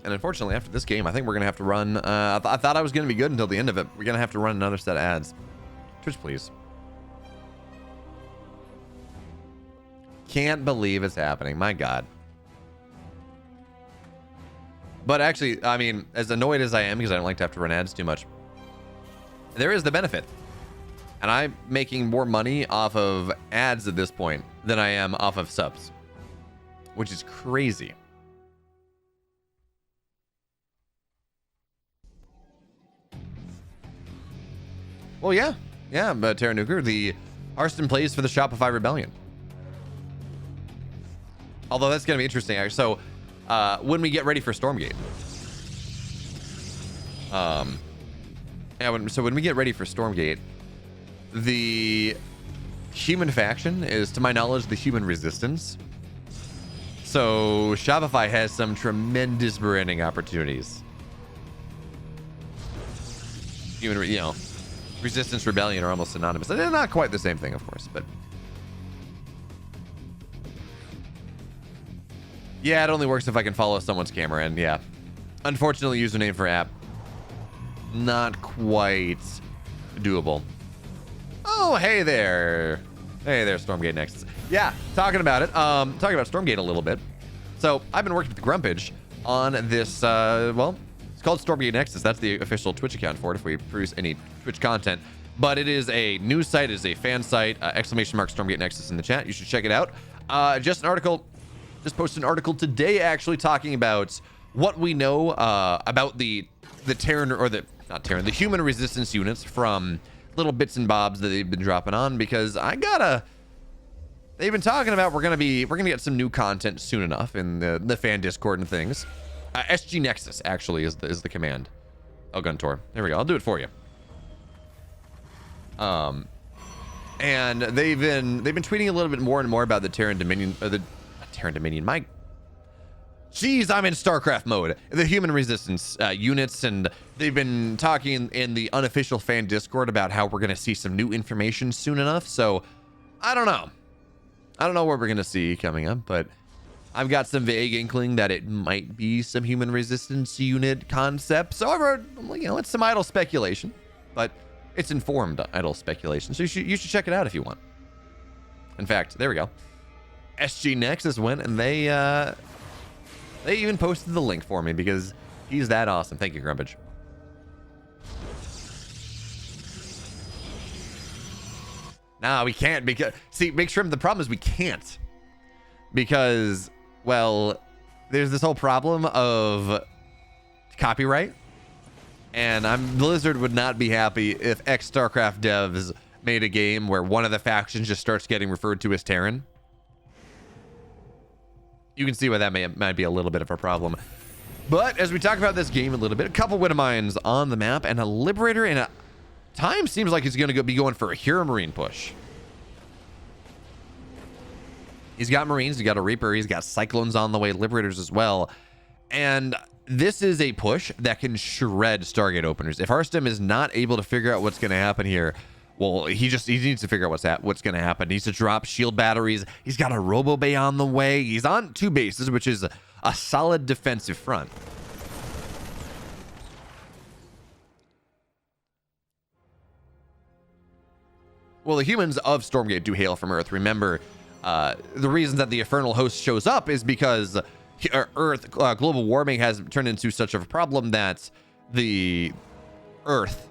And unfortunately, after this game, I think we're going to have to run... I thought I was going to be good until the end of it. We're going to have to run another set of ads. Twitch, please. Can't believe it's happening. My God. But actually, I mean, as annoyed as I am, because I don't like to have to run ads too much, there is the benefit. And I'm making more money off of ads at this point than I am off of subs, which is crazy. Well, yeah, but Terran Nuker, the Harstem plays for the Shopify Rebellion. Although that's going to be interesting, actually. So, when we get ready for Stormgate. When we get ready for Stormgate, the human faction is, to my knowledge, the human resistance. So Shopify has some tremendous branding opportunities. Resistance, Rebellion are almost synonymous. They're not quite the same thing, of course, but yeah, it only works if I can follow someone's camera, and yeah, unfortunately, username for app, not quite doable. Oh, hey there, Stormgate Nexus. Yeah, talking about it. Talking about Stormgate a little bit. So I've been working with Grumpage on this. Well, it's called Stormgate Nexus. That's the official Twitch account for it if we produce any Twitch content. But it is a news site, it is a fan site. Exclamation mark Stormgate Nexus in the chat. You should check it out. Just posted an article today actually talking about what we know about the Terran, or the human resistance units from little bits and bobs that they've been dropping on, because they've been talking about we're gonna get some new content soon enough in the fan Discord and things. SG Nexus actually is the command. Oh, Guntor. There we go. I'll do it for you. And they've been tweeting a little bit more and more about the Terran Dominion, Jeez, I'm in StarCraft mode. The human resistance units, and they've been talking in the unofficial fan Discord about how we're going to see some new information soon enough. So I don't know what we're going to see coming up, but I've got some vague inkling that it might be some human resistance unit concepts. However, it's some idle speculation, but it's informed idle speculation. So you should check it out if you want. In fact, there we go. SG Nexus went and they even posted the link for me because he's that awesome. Thank you, Grumpage. No, we can't because see, make sure the problem is we can't because, well, there's this whole problem of copyright, and Blizzard would not be happy if ex-StarCraft devs made a game where one of the factions just starts getting referred to as Terran. You can see why that might be a little bit of a problem. But as we talk about this game a little bit, a couple Widowmines on the map and a Liberator, and a time seems like he's going to be going for a Hero Marine push. He's got Marines, he's got a Reaper, he's got Cyclones on the way, Liberators as well. And this is a push that can shred Stargate openers. If Harstem is not able to figure out what's going to happen here, well, he needs to figure out what's going to happen. He needs to drop shield batteries. He's got a Robo Bay on the way. He's on 2 bases, which is a solid defensive front. Well, the humans of Stormgate do hail from Earth. Remember, the reason that the Infernal Host shows up is because Earth global warming has turned into such of a problem that the Earth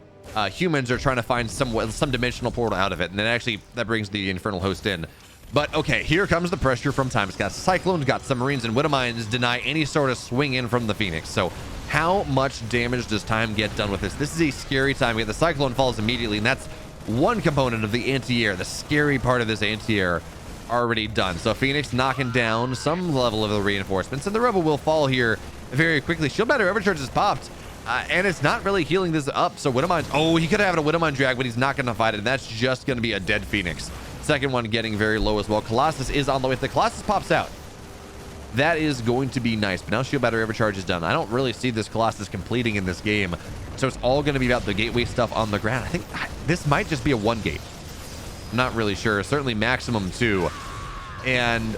humans are trying to find some dimensional portal out of it, and then actually that brings the Infernal Host in. But okay, here comes the pressure from time. It's got Cyclones, got some Marines, and Widowmines deny any sort of swing in from the Phoenix. So how much damage does time get done with this? This is a scary time. The Cyclone falls immediately, and that's one component of the anti-air, the scary part of this anti-air already done. So Phoenix knocking down some level of the reinforcements, and the Rebel will fall here very quickly. Shield Battery Overcharge is popped, and it's not really healing this up. So Widowmine, oh, he could have a Widowmine drag, but he's not going to fight it, and that's just going to be a dead Phoenix. Second one getting very low as well. Colossus is on the way. If the Colossus pops out, that is going to be nice. But now Shield Battery Overcharge is done. I don't really see this Colossus completing in this game, so it's all going to be about the gateway stuff on the ground. I think this might just be a 1 gate. I'm not really sure. Certainly maximum 2. And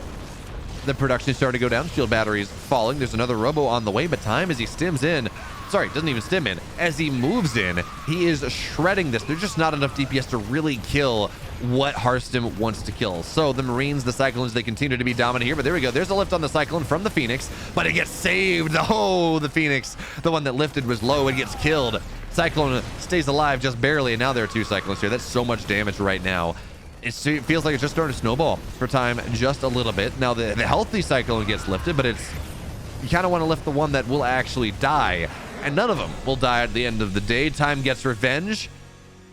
the production started to go down. Shield batteries falling. There's another Robo on the way, but time as he stims in. Sorry, doesn't even stim in. As he moves in, he is shredding this. There's just not enough DPS to really kill what Harstem wants to kill. So the Marines, the Cyclones, they continue to be dominant here, but there we go. There's a lift on the Cyclone from the Phoenix, but it gets saved. Oh, the Phoenix, the one that lifted was low and gets killed. Cyclone stays alive just barely, and now there are 2 Cyclones here. That's so much damage right now. It feels like it's just starting to snowball for time just a little bit. Now the healthy Cyclone gets lifted, but you kind of want to lift the one that will actually die, and none of them will die at the end of the day. Time gets revenge,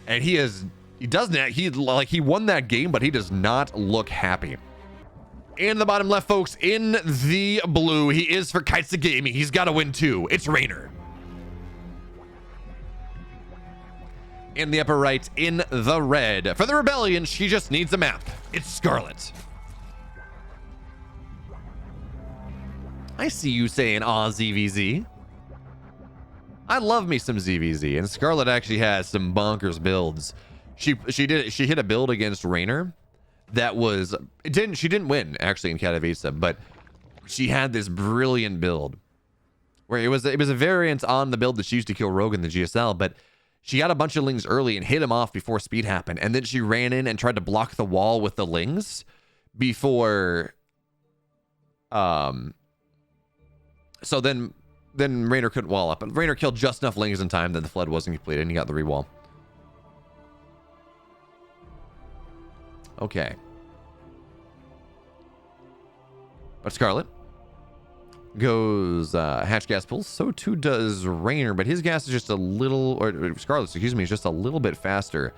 and he won that game, but he does not look happy. In the bottom left, folks, in the blue, he is for Kaizi Gaming. He's got to win too. It's Reynor. In the upper right, in the red, for the Rebellion, she just needs a map. It's Scarlett. I see you saying, aw, ZVZ. I love me some ZVZ, and Scarlett actually has some bonkers builds. She hit a build against Reynor that was, she didn't win actually in Katowice, but she had this brilliant build where it was a variant on the build that she used to kill Rogue in the GSL, but she got a bunch of Lings early and hit him off before speed happened, and then she ran in and tried to block the wall with the Lings before so then Reynor couldn't wall up, and Reynor killed just enough Lings in time that the flood wasn't completed, and he got the rewall. Okay. But Scarlett goes hatch gas pulls. So too does Reynor, but his gas is just a little, or Scarlett's, excuse me, is just a little bit faster.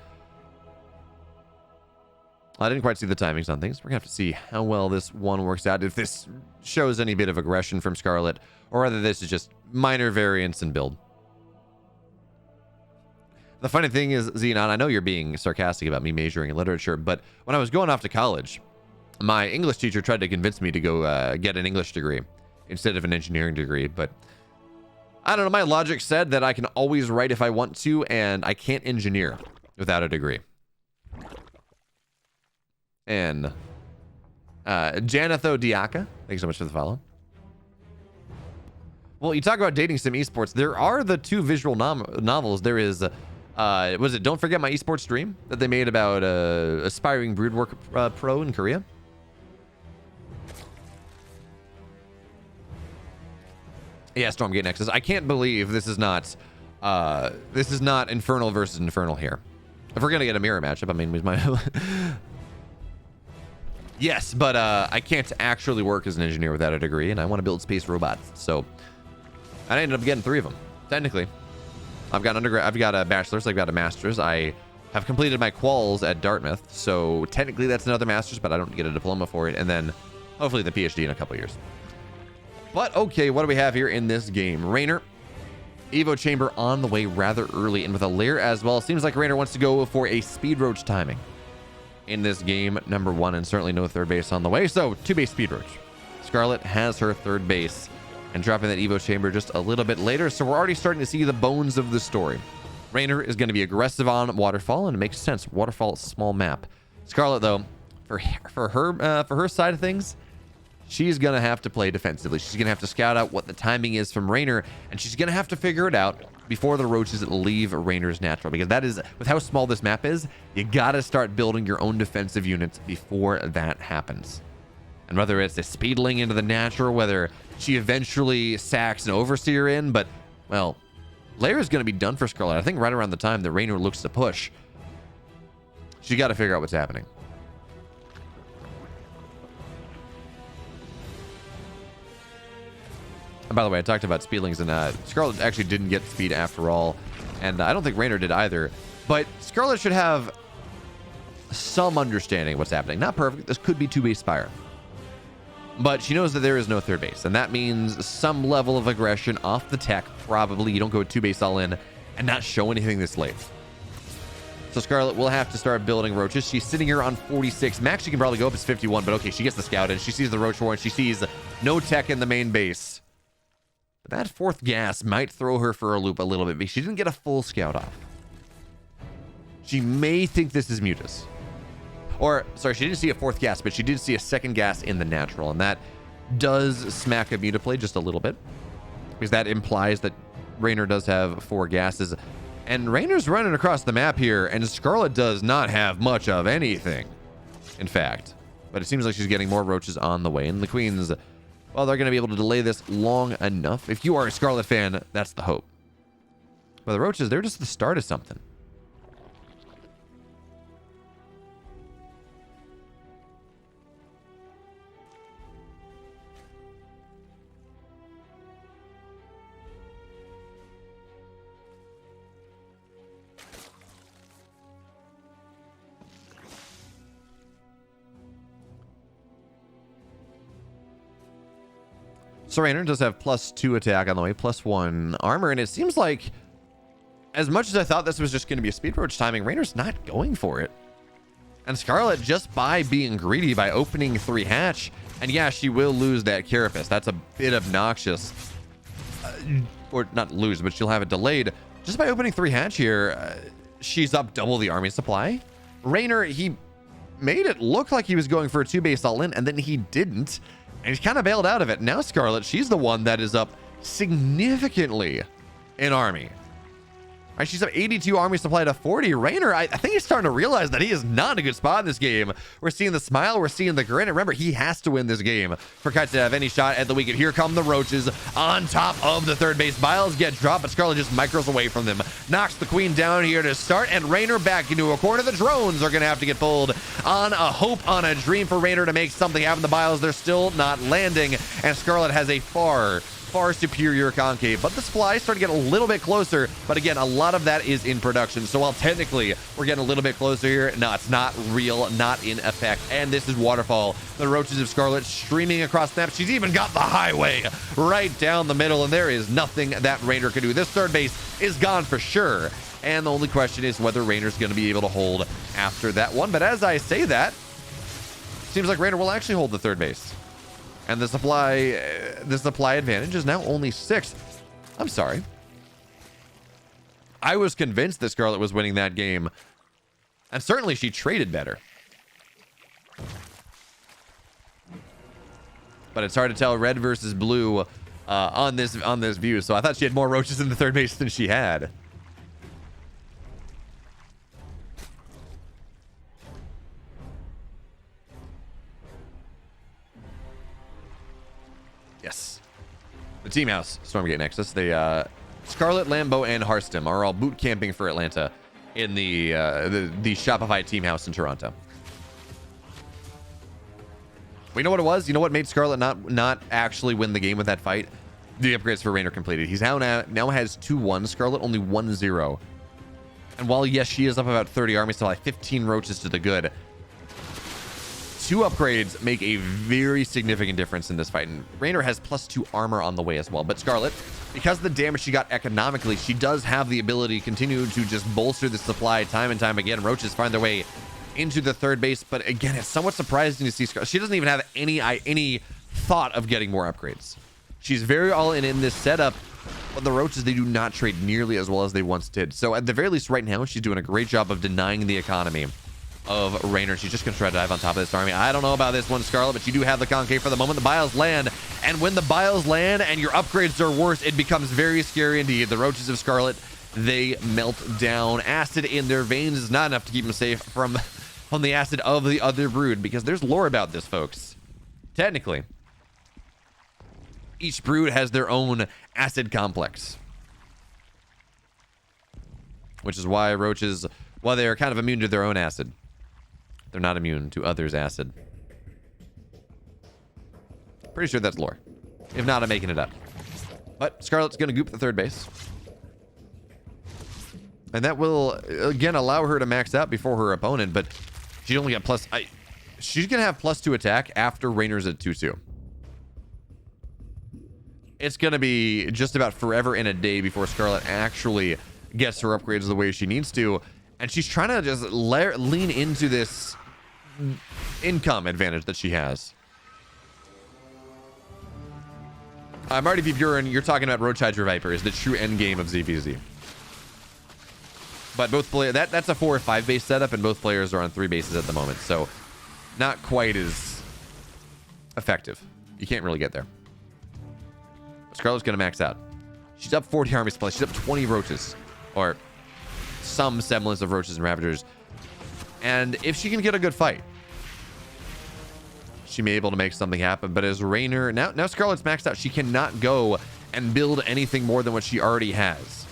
I didn't quite see the timings on things. We're gonna have to see how well this one works out, if this shows any bit of aggression from Scarlett, or whether this is just minor variance in build. The funny thing is, Xenon, I know you're being sarcastic about me majoring in literature, but when I was going off to college, my English teacher tried to convince me to go get an English degree instead of an engineering degree, but I don't know, my logic said that I can always write if I want to, and I can't engineer without a degree. And Janatho Diaka, thanks so much for the follow. Well, you talk about dating sim esports. There are the 2 visual novels. There is, was it Don't Forget My Esports Dream that they made about aspiring broodwork pro in Korea? Yeah, Stormgate Nexus. I can't believe this is not Infernal versus Infernal here. If we're gonna get a mirror matchup, I mean, we might. Yes, but I can't actually work as an engineer without a degree, and I want to build space robots. So I ended up getting 3 of them. Technically, I've got undergrad, I've got a bachelor's, I've got a master's. I have completed my quals at Dartmouth, so technically that's another master's, but I don't get a diploma for it. And then hopefully the PhD in a couple years. But okay, what do we have here in this game? Reynor, Evo chamber on the way rather early, and with a lair as well. Seems like Reynor wants to go for a speed roach timing in this game, number 1, and certainly no third base on the way. So 2 base speed roach. Scarlett has her third base and dropping that Evo chamber just a little bit later. So we're already starting to see the bones of the story. Reynor is going to be aggressive on waterfall, and it makes sense. Waterfall, small map. Scarlett, though, for her side of things, she's going to have to play defensively. She's going to have to scout out what the timing is from Reynor, and she's going to have to figure it out before the roaches leave Reynor's natural, because that is, with how small this map is, you got to start building your own defensive units before that happens. And whether it's a speedling into the natural, whether she eventually sacks an overseer in, but, well, lair is going to be done for Scarlett. I think right around the time that Reynor looks to push, she got to figure out what's happening. And by the way, I talked about speedlings, and Scarlett actually didn't get speed after all, and I don't think Reynor did either. But Scarlett should have some understanding of what's happening. Not perfect. This could be 2 base Spire. But she knows that there is no third base, and that means some level of aggression off the tech. Probably you don't go 2 base all in and not show anything this late. So Scarlett will have to start building roaches. She's sitting here on 46. Max, she can probably go up as 51, but okay, she gets the scout in. She sees the roach war, and she sees no tech in the main base. But that 4th gas might throw her for a loop a little bit, because she didn't get a full scout off. She may think this is Mutus. Or, sorry, she didn't see a 4th gas, but she did see a 2nd gas in the natural, and that does smack of Mutaplay just a little bit, because that implies that Reynor does have 4 gases. And Reynor's running across the map here, and Scarlett does not have much of anything, in fact. But it seems like she's getting more roaches on the way, and the Queens, well, they're going to be able to delay this long enough. If you are a Scarlett fan, that's the hope. But the roaches, they're just the start of something. So Reynor does have +2 attack on the way, +1 armor, and it seems like, as much as I thought this was just going to be a speed roach timing, Reynor's not going for it. And Scarlett, just by being greedy, by opening 3 hatch, and yeah, she will lose that carapace. That's a bit obnoxious. Or not lose, but she'll have it delayed. Just by opening 3 hatch here, she's up double the army supply. Reynor, he made it look like he was going for a 2 base all in, and then he didn't. And he's kind of bailed out of it. Now Scarlett, she's the one that is up significantly in army. Right, she's up 82 army supply to 40. Reynor, I think he's starting to realize that he is not in a good spot in this game. We're seeing the smile, we're seeing the grin. And remember, he has to win this game for Kaizi to have any shot at the weekend. Here come the roaches on top of the third base. Biles get dropped, but Scarlett just micros away from them. Knocks the Queen down here to start, and Reynor back into a corner. The drones are going to have to get pulled on a hope, on a dream for Reynor to make something happen. The Biles, they're still not landing, and Scarlett has a far superior concave, but the supplies start to get a little bit closer. But again, a lot of that is in production, so while technically we're getting a little bit closer here, no, it's not real, not in effect. And this is waterfall. The roaches of Scarlett streaming across the map. She's even got the highway right down the middle, and there is nothing that Reynor can do. This third base is gone for sure, and the only question is whether Reynor's going to be able to hold after that one. But as I say that, seems like Reynor will actually hold the third base. And the supply advantage is now only 6. I'm sorry. I was convinced that Scarlett was winning that game. And certainly she traded better. But it's hard to tell red versus blue on this view. So I thought she had more roaches in the third base than she had. Yes. The team house, Stormgate Nexus. They Scarlett, Lambeau, and Harstem are all boot camping for Atlanta. in the Shopify team house in Toronto. We know what it was. You know what made Scarlett not actually win the game with that fight? The upgrades for Reynor completed. He's now has 2-1. Scarlett only 1-0. And while yes, she is up about 30 armies, still like 15 roaches to the good. 2 upgrades make a very significant difference in this fight. And Reynor has +2 armor on the way as well. But Scarlett, because of the damage she got economically, she does have the ability to continue to just bolster the supply time and time again. Roaches find their way into the third base. But again, it's somewhat surprising to see Scarlett. She doesn't even have any thought of getting more upgrades. She's very all in this setup. But the roaches, they do not trade nearly as well as they once did. So at the very least right now, she's doing a great job of denying the economy of Reynor. She's just going to try to dive on top of this army. I don't know about this one, Scarlett, but you do have the concave for the moment. The biles land. And when the biles land and your upgrades are worse, it becomes very scary indeed. The roaches of Scarlett, they melt down. Acid in their veins is not enough to keep them safe from the acid of the other brood, because there's lore about this, folks. Technically, each brood has their own acid complex, which is why roaches, while they are kind of immune to their own acid, they're not immune to others' acid. Pretty sure that's lore. If not, I'm making it up. But Scarlett's going to goop the third base. And that will, again, allow her to max out before her opponent, but she only got she's going to have +2 attack after Reynor's at 2-2. It's going to be just about forever and a day before Scarlett actually gets her upgrades the way she needs to. And she's trying to just lean into this income advantage that she has. Marty V. Byun, you're talking about Roach Hydra Viper is the true end game of ZVZ. But both players, that's a 4 or 5 base setup, and both players are on 3 bases at the moment. So not quite as effective. You can't really get there. Scarlett's going to max out. She's up 40 army supply. She's up 20 roaches, or some semblance of roaches and ravagers. And if she can get a good fight, she may be able to make something happen. But as Reynor, now Scarlett's maxed out. She cannot go and build anything more than what she already has.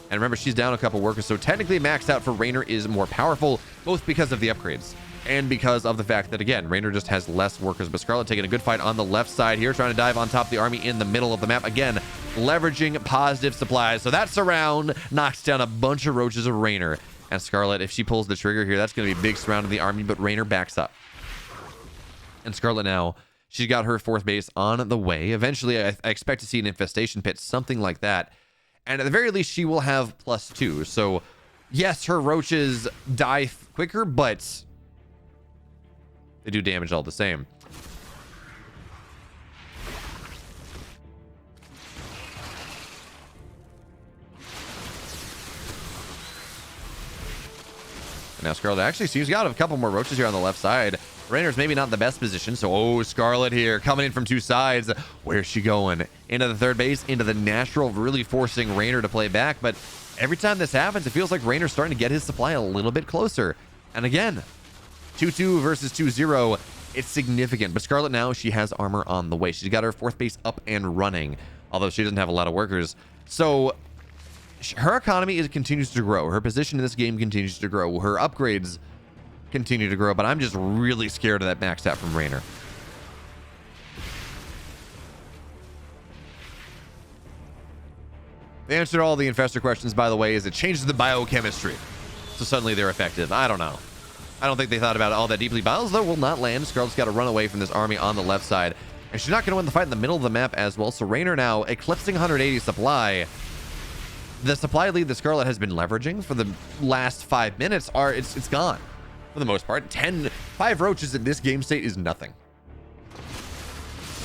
And remember, she's down a couple workers. So technically maxed out for Reynor is more powerful, both because of the upgrades and because of the fact that, again, Reynor just has less workers. But Scarlett taking a good fight on the left side here, trying to dive on top of the army in the middle of the map. Again, leveraging positive supplies. So that surround knocks down a bunch of roaches of Reynor. And Scarlett, if she pulls the trigger here, that's going to be a big surround of the army, but Reynor backs up. And Scarlett now, she's got her 4th base on the way. Eventually, I expect to see an infestation pit, something like that. And at the very least, she will have +2. So, yes, her roaches die quicker, but they do damage all the same. And now Scarlett actually seems got a couple more roaches here on the left side. Reynor's maybe not in the best position, so Scarlett here coming in from 2 sides. Where's she going? Into the 3rd base, into the natural, really forcing Reynor to play back. But every time this happens, it feels like Reynor's starting to get his supply a little bit closer. And again, 2-2 versus 2-0, it's significant. But Scarlett now, she has armor on the way. She's got her 4th base up and running, although she doesn't have a lot of workers. So her economy continues to grow. Her position in this game continues to grow. Her upgrades continue to grow, but I'm just really scared of that maxed out from Reynor. The answer to all the infestor questions, by the way, is it changes the biochemistry, so suddenly they're effective. I don't know. I don't think they thought about it all that deeply. Biles, though, will not land. Scarlett's got to run away from this army on the left side, and she's not going to win the fight in the middle of the map as well. So Reynor now eclipsing 180 supply. The supply lead that Scarlett has been leveraging for the last 5 minutes it's gone. For the most part, 5 roaches in this game state is nothing.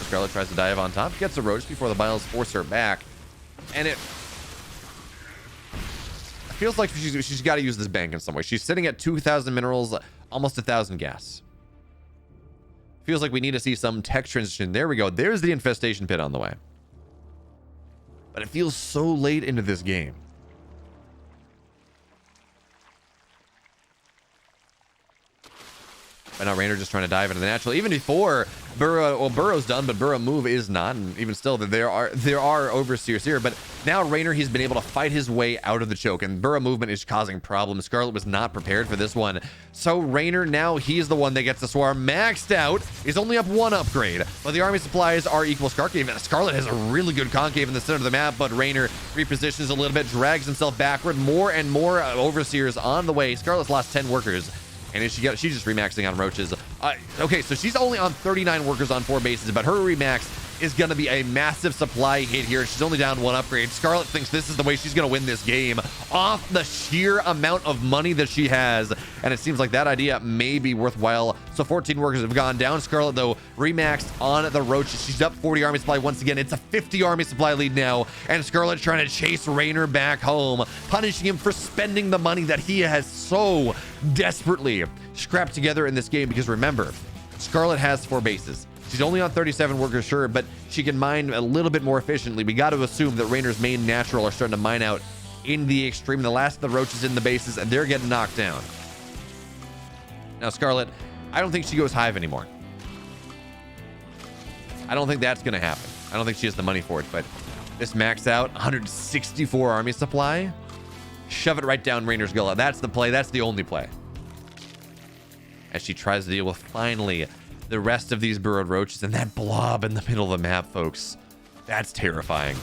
Scarlett tries to dive on top, gets a roach before the biles force her back, and it feels like she's got to use this bank in some way. She's sitting at 2,000 minerals, almost 1,000 gas. Feels like we need to see some tech transition. There we go. There's the infestation pit on the way. But it feels so late into this game. But now Reynor just trying to dive into the natural. Even before Burrow, well, Burrow's done, but Burrow move is not. And even still, there are overseers here. But now Reynor, he's been able to fight his way out of the choke. And Burrow movement is causing problems. Scarlett was not prepared for this one. So Reynor, now he's the one that gets the swarm maxed out. He's only up 1 upgrade. But the army supplies are equal. Scarlett has a really good concave in the center of the map. But Reynor repositions a little bit, drags himself backward. More and more overseers on the way. Scarlett's lost 10 workers. And she's just remaxing on roaches. Okay, so she's only on 39 workers on 4 bases, but her remax is going to be a massive supply hit here. She's only down 1 upgrade. Scarlett thinks this is the way she's going to win this game off the sheer amount of money that she has. And it seems like that idea may be worthwhile. So 14 workers have gone down. Scarlett, though, remaxed on the roaches. She's up 40 army supply once again. It's a 50 army supply lead now. And Scarlett trying to chase Reynor back home, punishing him for spending the money that he has so desperately scrapped together in this game. Because remember, Scarlett has 4 bases. She's only on 37 workers, sure, but she can mine a little bit more efficiently. We got to assume that Reynor's main natural are starting to mine out in the extreme. The last of the roaches in the bases, and they're getting knocked down. Now, Scarlett, I don't think she goes hive anymore. I don't think that's going to happen. I don't think she has the money for it, but this maxed out 164 army supply. Shove it right down Reynor's gullet. That's the play. That's the only play. As she tries to deal with, finally, the rest of these burrowed roaches and that blob in the middle of the map, folks. That's terrifying.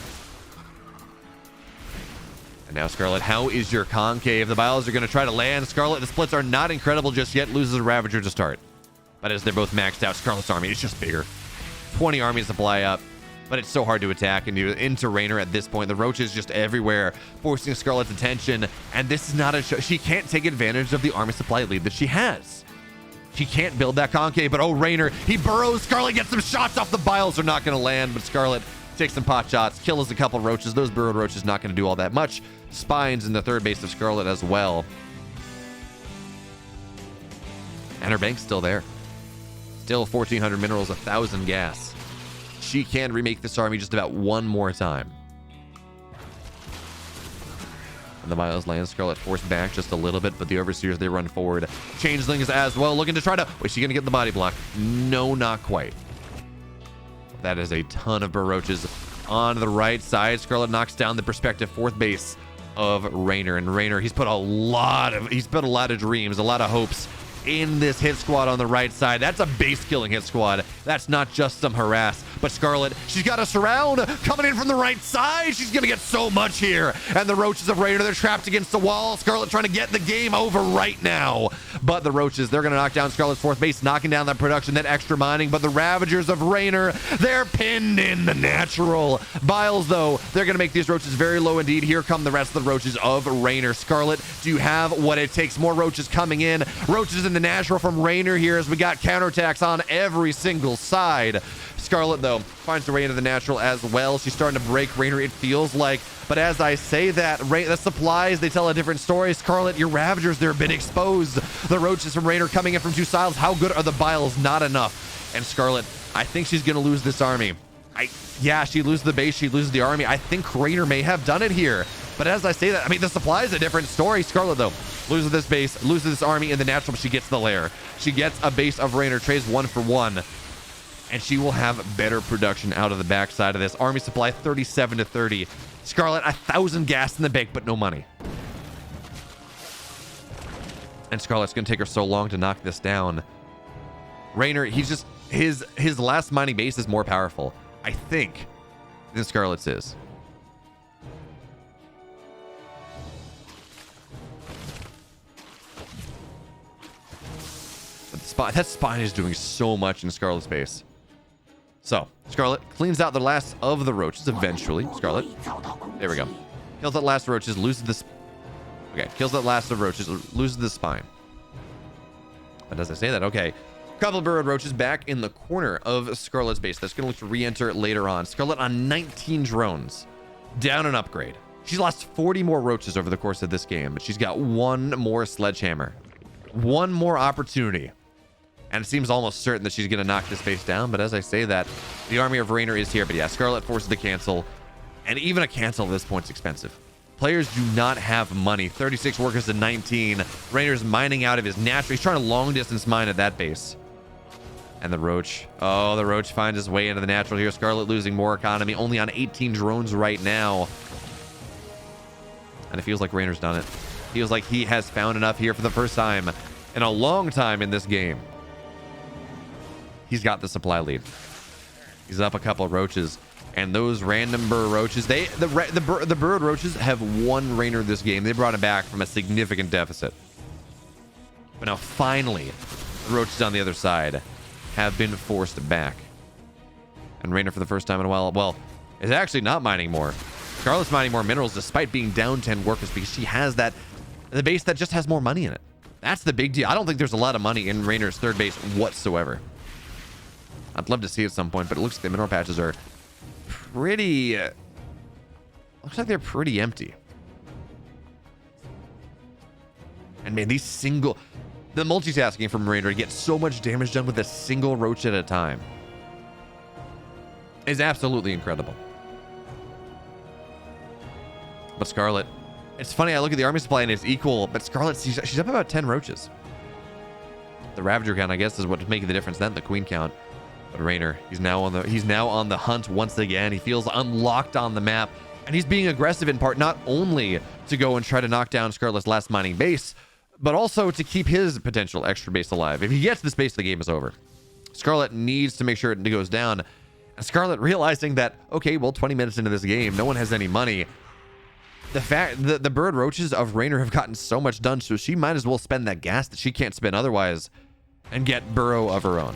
And now, Scarlett, how is your concave? The biles are going to try to land. Scarlett, the splits are not incredible just yet. Loses a Ravager to start. But as they're both maxed out, Scarlett's army is just bigger. 20 army supply up. But it's so hard to attack into Reynor at this point. The roaches just everywhere, forcing Scarlett's attention. And this is not a show. She can't take advantage of the army supply lead that she has. She can't build that concave, but oh, Reynor, he burrows. Scarlett gets some shots off. The biles are not going to land, but Scarlett takes some pot shots, kills a couple roaches. Those burrowed roaches not going to do all that much. Spines in the 3rd base of Scarlett as well. And her bank's still there. Still 1,400 minerals, 1,000 gas. She can remake this army just about 1 more time. And the biles land. Scarlett forced back just a little bit, but the overseers, they run forward. Changelings as well, looking to try to... Wait, is she going to get the body block? No, not quite. That is a ton of burr roaches on the right side. Scarlett knocks down the prospective 4th base of Reynor. And Reynor, he's put a lot of dreams, a lot of hopes in this hit squad on the right side. That's a base killing hit squad. That's not just some harass. But Scarlett, she's got a surround coming in from the right side. She's gonna get so much here. And the roaches of Reynor, they're trapped against the wall. Scarlett trying to get the game over right now. But the roaches, they're gonna knock down Scarlett's 4th base, knocking down that production, that extra mining. But the Ravagers of Reynor, they're pinned in the natural. Biles, though, they're gonna make these roaches very low indeed. Here come the rest of the roaches of Reynor. Scarlett, do you have what it takes? More roaches coming in. Roaches in the natural from Reynor here as we got counterattacks on every single side. Scarlett, though, finds her way into the natural as well. She's starting to break Reynor, it feels like. But as I say that, the supplies, they tell a different story. Scarlett, your Ravagers, they're a bit exposed. The roaches from Reynor coming in from 2 sides. How good are the biles? Not enough. And Scarlett, I think she's going to lose this army. Yeah, she loses the base, she loses the army. I think Reynor may have done it here. But as I say that, I mean, the supply is a different story. Scarlett, though, loses this base, loses this army in the natural, but she gets the lair. She gets a base of Reynor, trades 1 for 1. And she will have better production out of the backside of this. Army supply 37 to 30. Scarlett, 1,000 gas in the bank, but no money. And Scarlett's going to take her so long to knock this down. Reynor, he's just... His last mining base is more powerful, I think, than Scarlett's is. But that spine is doing so much in Scarlett's base. So, Scarlett cleans out the last of the roaches eventually. Scarlett. There we go. Kills that last roaches, loses this... Okay, kills that last of roaches, loses the spine. But as I say that, okay. Couple of burrowed roaches back in the corner of Scarlett's base. That's going to look to re-enter later on. Scarlett on 19 drones. Down an upgrade. She's lost 40 more roaches over the course of this game, but she's got 1 more sledgehammer. 1 more opportunity. And it seems almost certain that she's going to knock this base down. But as I say that, the army of Reynor is here. But yeah, Scarlett forces to cancel. And even a cancel at this point is expensive. Players do not have money. 36 workers to 19. Reynor's mining out of his natural. He's trying to long distance mine at that base. And the Roach. Oh, the Roach finds his way into the natural here. Scarlett losing more economy, only on 18 drones right now. And it feels like Reynor's done it. Feels like he has found enough here for the first time in a long time in this game. He's got the supply lead. He's up a couple of Roaches. And those random burrow Roaches, the burrowed Roaches have won Reynor this game. They brought him back from a significant deficit. But now finally, the Roaches on the other side have been forced back. And Reynor, for the first time in a while, well, is actually not mining more. Scarlett's mining more minerals despite being down 10 workers because she has the base that just has more money in it. That's the big deal. I don't think there's a lot of money in Reynor's third base whatsoever. I'd love to see it at some point, but it looks like the mineral patches are pretty... looks like they're pretty empty. And man, the multitasking from Reynor to get so much damage done with a single Roach at a time is absolutely incredible. But Scarlett, it's funny, I look at the army supply and it's equal, but Scarlett, she's up about 10 Roaches. The Ravager count, I guess, is what's making the difference then, the Queen count. But Reynor, he's now on the hunt once again. He feels unlocked on the map, and he's being aggressive in part not only to go and try to knock down Scarlett's last mining base, but also to keep his potential extra base alive. If he gets this base, the game is over. Scarlett needs to make sure it goes down. And Scarlett realizing that, okay, well, 20 minutes into this game, no one has any money. The fact that the bird Roaches of Reynor have gotten so much done, so she might as well spend that gas that she can't spend otherwise and get burrow of her own.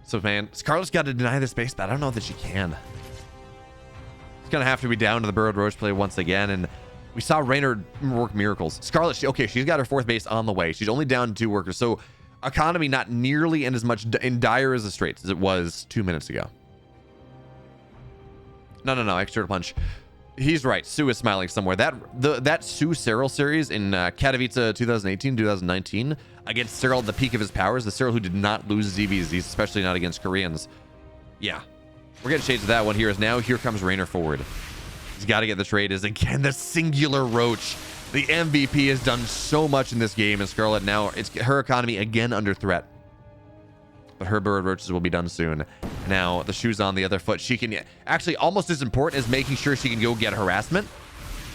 So, man, Scarlett's got to deny this base, but I don't know that she can. It's going to have to be down to the burrowed Roach play once again, and we saw Reynor work miracles. Scarlett, she's got her fourth base on the way. She's only down 2 workers, so economy not nearly in as much in dire as the straits as it was 2 minutes ago. No, extra punch. He's right. Sue is smiling somewhere. That Sue Cyril series in Katowice 2018, 2019 against Cyril at the peak of his powers, the Cyril who did not lose ZVZs, especially not against Koreans. Yeah, we're getting shades of that one here. Here comes Reynor forward. He's got to get the trade. Is again the singular Roach. The MVP has done so much in this game, and Scarlett now, it's her economy again under threat. But her bird Roaches will be done soon. Now, the shoe's on the other foot. She can, actually, almost as important as making sure she can go get harassment,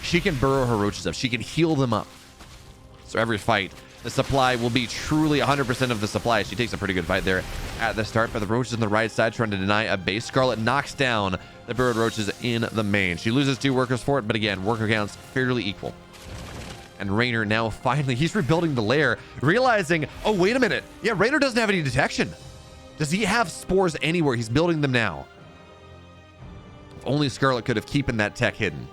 she can burrow her Roaches up. She can heal them up. So every fight, the supply will be truly 100% of the supply. She takes a pretty good fight there at the start, but the Roaches on the right side trying to deny a base. Scarlett knocks down the bird Roaches in the main. She loses 2 workers for it, but again, worker counts fairly equal. And Reynor now finally, he's rebuilding the lair, realizing, oh, wait a minute. Yeah, Reynor doesn't have any detection. Does he have spores anywhere? He's building them now. If only Scarlett could have kept that tech hidden.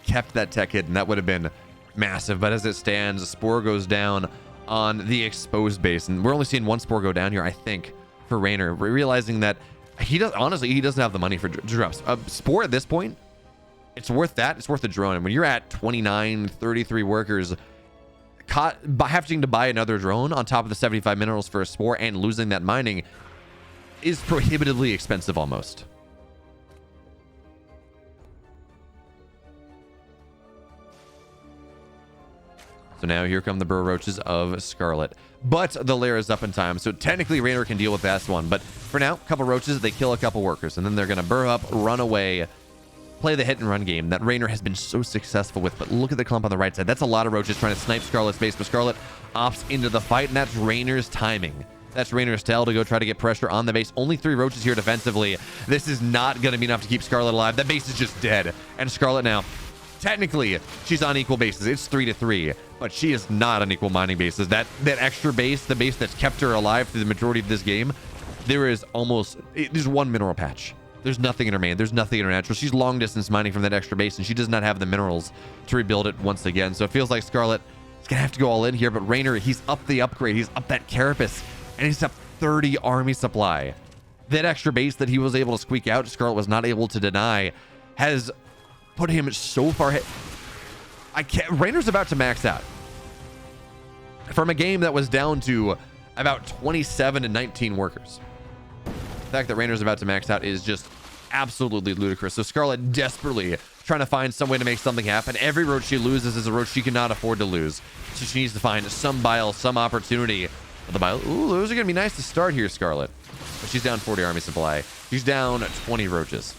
Kept that tech hidden. That would have been massive. But as it stands, a spore goes down on the exposed base. And we're only seeing 1 spore go down here, I think, for Reynor. We're realizing that he doesn't have the money for drops. A spore at this point, it's worth that. It's worth the drone. And when you're at 29, 33 workers, by having to buy another drone on top of the 75 minerals for a spore and losing that mining is prohibitively expensive almost. So now here come the burrow Roaches of Scarlett. But the lair is up in time, so technically Reynor can deal with that one. But for now, a couple Roaches, they kill a couple workers, and then they're going to burrow up, run away, play the hit and run game that Reynor has been so successful with. But look at the clump on the right side. That's a lot of Roaches trying to snipe Scarlett's base, but Scarlett opts into the fight, and that's Reynor's timing. That's Reynor's tell to go try to get pressure on the base. Only 3 Roaches here defensively. This is not going to be enough to keep Scarlett alive. That base is just dead. And Scarlett now, technically, she's on equal bases. It's 3-3, but she is not on equal mining bases. That extra base, the base that's kept her alive through the majority of this game, there's 1 mineral patch. There's nothing in her main. There's nothing in her natural. She's long distance mining from that extra base, and she does not have the minerals to rebuild it once again. So it feels like Scarlett is going to have to go all in here, but Reynor, he's up the upgrade. He's up that carapace, and he's up 30 army supply. That extra base that he was able to squeak out, Scarlett was not able to deny, has put him so far ahead. I can't. Reynor's about to max out from a game that was down to about 27 and 19 workers. The fact that Reynor's about to max out is just absolutely ludicrous. So Scarlett desperately trying to find some way to make something happen. Every roach she loses is a roach she cannot afford to lose. So she needs to find some bile, some opportunity. But the bile, ooh, those are going to be nice to start here, Scarlett. But she's down 40 army supply. She's down 20 roaches.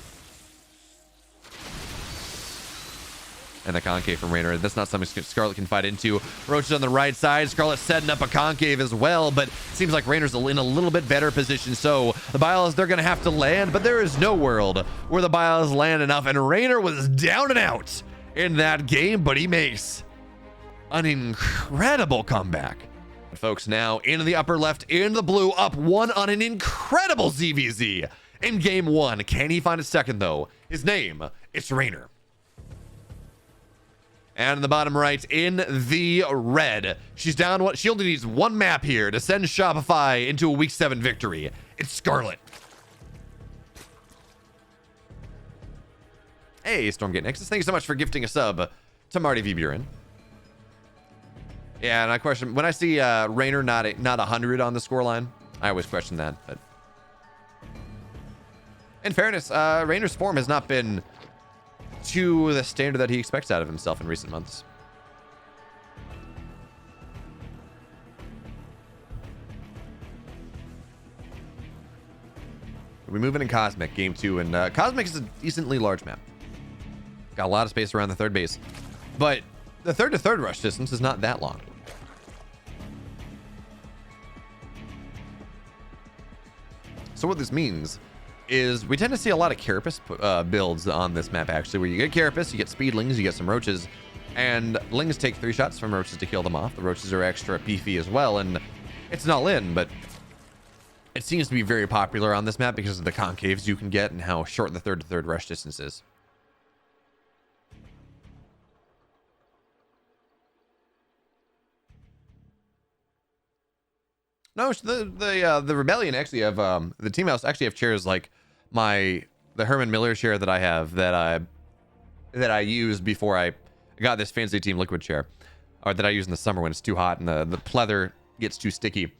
And a concave from Reynor. That's not something Scarlett can fight into. Roaches on the right side. Scarlett setting up a concave as well, but seems like Reynor's in a little bit better position. So the biles, they're going to have to land, but there is no world where the biles land enough. And Reynor was down and out in that game, but he makes an incredible comeback. Folks, now into the upper left, into the blue, up one on an incredible ZVZ in game one. Can he find a second, though? His name, it's Reynor. And in the bottom right, in the red, she's down what? She only needs one map here to send Shopify into a week 7 victory. It's Scarlett. Hey, Stormgate Nexus, thank you so much for gifting a sub to Marty V. Byun. Yeah, and I question, when I see Reynor not 100 on the scoreline, I always question that. But in fairness, Reynor's form has not been to the standard that he expects out of himself in recent months. We move in Cosmic, game 2, and Cosmic is a decently large map. Got a lot of space around the third base, but the third to third rush distance is not that long. So what this means is we tend to see a lot of Carapace builds on this map, actually, where you get Carapace, you get Speedlings, you get some Roaches, and Lings take 3 shots from Roaches to kill them off. The Roaches are extra beefy as well, and it's an all-in, but it seems to be very popular on this map because of the concaves you can get and how short the third to third rush distance is. No, the Rebellion actually have the team house actually have chairs like the Herman Miller chair that I have that I used before I got this fancy team liquid chair, or that I use in the summer when it's too hot and the pleather gets too sticky.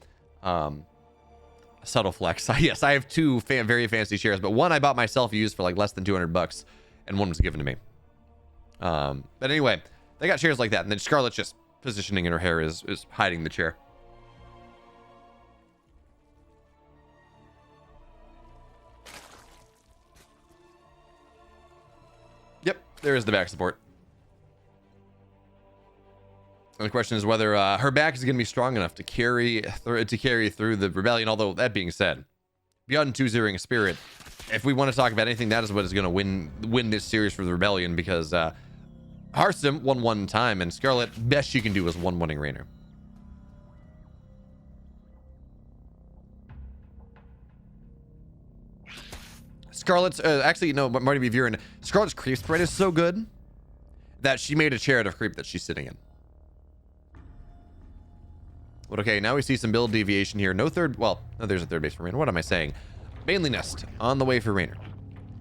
Subtle flex. Yes, I have 2 very fancy chairs, but one I bought myself used for like less than $200, and one was given to me. But anyway, they got chairs like that, and then Scarlett's just positioning in her hair is hiding the chair. Yep, there is the back support. And the question is whether her back is going to be strong enough to carry through the Rebellion. Although that being said, beyond 2-0ing a Spirit, if we want to talk about anything, that is what is going to win this series for the Rebellion, because Harstem won 1 time, and Scarlett, best she can do is 1-1ing Reynor. Scarlett's actually, no, but Marty B. Byun, Scarlett's creep spread is so good that she made a chair out of creep that she's sitting in. But okay, now we see some build deviation here. No, there's a third base for Reynor. What am I saying? Baneling Nest on the way for Reynor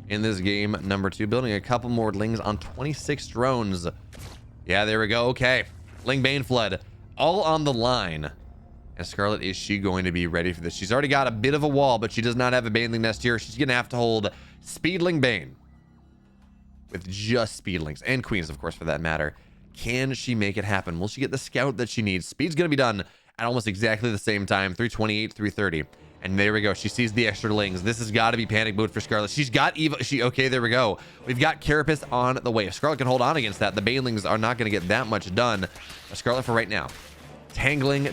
in this game number 2, building a couple more Lings on 26 drones. Yeah, there we go. Okay, Ling Bane Flood all on the line. And Scarlett, is she going to be ready for this? She's already got a bit of a wall, but she does not have a Baneling Nest here. She's going to have to hold Speedling Bane with just Speedlings and Queens, of course, for that matter. Can she make it happen? Will she get the scout that she needs? Speed's going to be done at almost exactly the same time, 328, 330. And there we go. She sees the extra Lings. This has got to be panic mode for Scarlett. She's got Eva. Okay, there we go. We've got Carapace on the way. If Scarlett can hold on against that, the Banelings are not going to get that much done. Scarlett for right now. Tangoing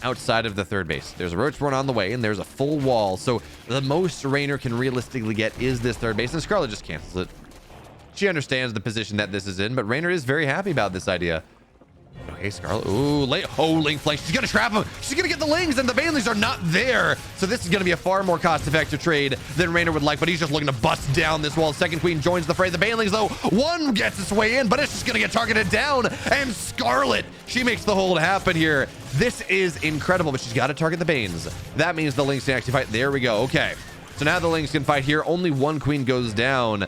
outside of the third base. There's a Roachborn on the way, and there's a full wall. So the most Reynor can realistically get is this third base, and Scarlett just cancels it. She understands the position that this is in, but Reynor is very happy about this idea. Okay, Scarlett. Ooh, Link flank. She's gonna trap him. She's gonna get the Lings, and the Banelings are not there. So this is gonna be a far more cost-effective trade than Reynor would like, but he's just looking to bust down this wall. Second Queen joins the fray. The Banelings, though, one gets its way in, but it's just gonna get targeted down. And Scarlett, she makes the hold happen here. This is incredible, but she's got to target the Banes. That means the Lings can actually fight. There we go. Okay, so now the Lings can fight here. Only one Queen goes down.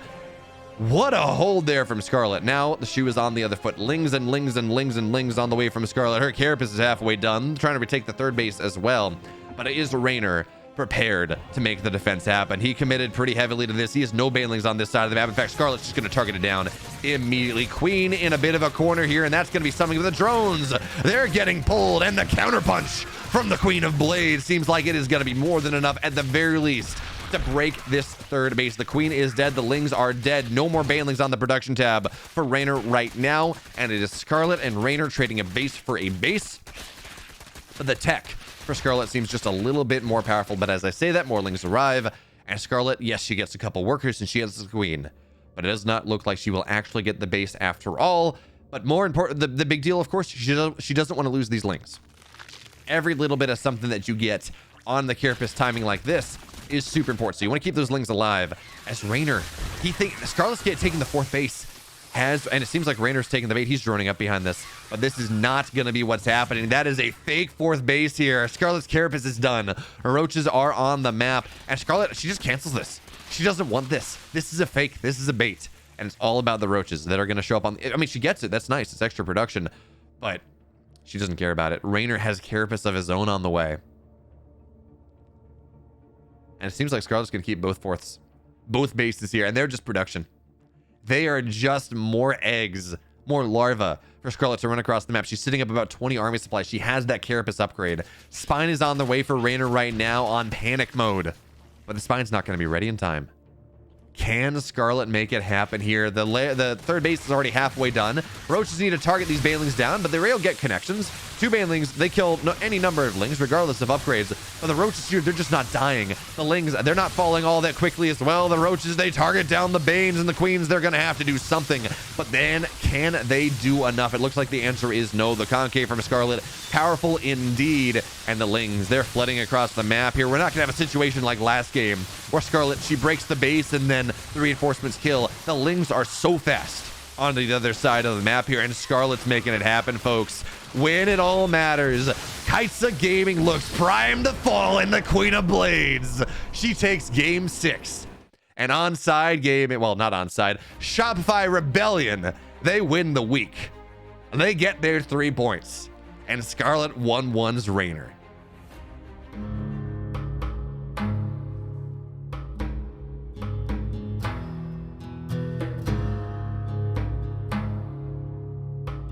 What a hold there from Scarlett. Now the shoe is on the other foot. Lings and lings and lings and lings on the way from Scarlett. Her carapace is halfway done, trying to retake the third base as well. But it is Reynor prepared to make the defense happen. He committed pretty heavily to this. He has no banelings on this side of the map. In fact, Scarlett's just going to target it down immediately. Queen in a bit of a corner here, and that's going to be something with the drones. They're getting pulled, and the counterpunch from the Queen of Blades seems like it is going to be more than enough at the very least to break this third base. The Queen is dead. The Lings are dead. No more banelings on the production tab for Reynor right now, and it is Scarlett and Reynor trading a base for a base. But the tech for Scarlett seems just a little bit more powerful, but as I say that, more Lings arrive, and Scarlett, yes, she gets a couple workers and she has the Queen, but it does not look like she will actually get the base after all. But more important, the big deal, of course, she doesn't want to lose these Lings. Every little bit of something that you get on the carapace timing like this is super important, so you want to keep those Lings alive. As Reynor, Scarlett's taking the fourth base, and it seems like Reynor's taking the bait. He's droning up behind this, but this is not going to be what's happening. That is a fake fourth base here. Scarlett's carapace is done. Her roaches are on the map, and Scarlett, she just cancels this. She doesn't want this. This is a fake. This is a bait, and it's all about the roaches that are going to show up on. I mean, she gets it. That's nice. It's extra production, but she doesn't care about it. Reynor has carapace of his own on the way, and it seems like Scarlett's going to keep both bases here, and they're just production. They are just more eggs, more larvae for Scarlett to run across the map. She's sitting up about 20 army supplies. She has that carapace upgrade. Spine is on the way for Reynor right now on panic mode, but the Spine's not going to be ready in time. Can Scarlett make it happen here? The third base is already halfway done. Roaches need to target these banelings down, but they will get connections. 2 banelings, they kill any number of Lings, regardless of upgrades. But the roaches here, they're just not dying. The Lings, they're not falling all that quickly as well. The roaches, they target down the Banes, and the Queens, they're going to have to do something. But then, can they do enough? It looks like the answer is no. The concave from Scarlett, powerful indeed. And the Lings, they're flooding across the map here. We're not going to have a situation like last game, where Scarlett, she breaks the base, and then the reinforcements kill. The Lings are so fast on the other side of the map here, and Scarlett's making it happen, folks. When it all matters, Kaizi Gaming looks primed to fall in the Queen of Blades. She takes game 6. And onside game, well, not onside, Shopify Rebellion, they win the week. They get their 3 points. And Scarlett 1-1's Reynor.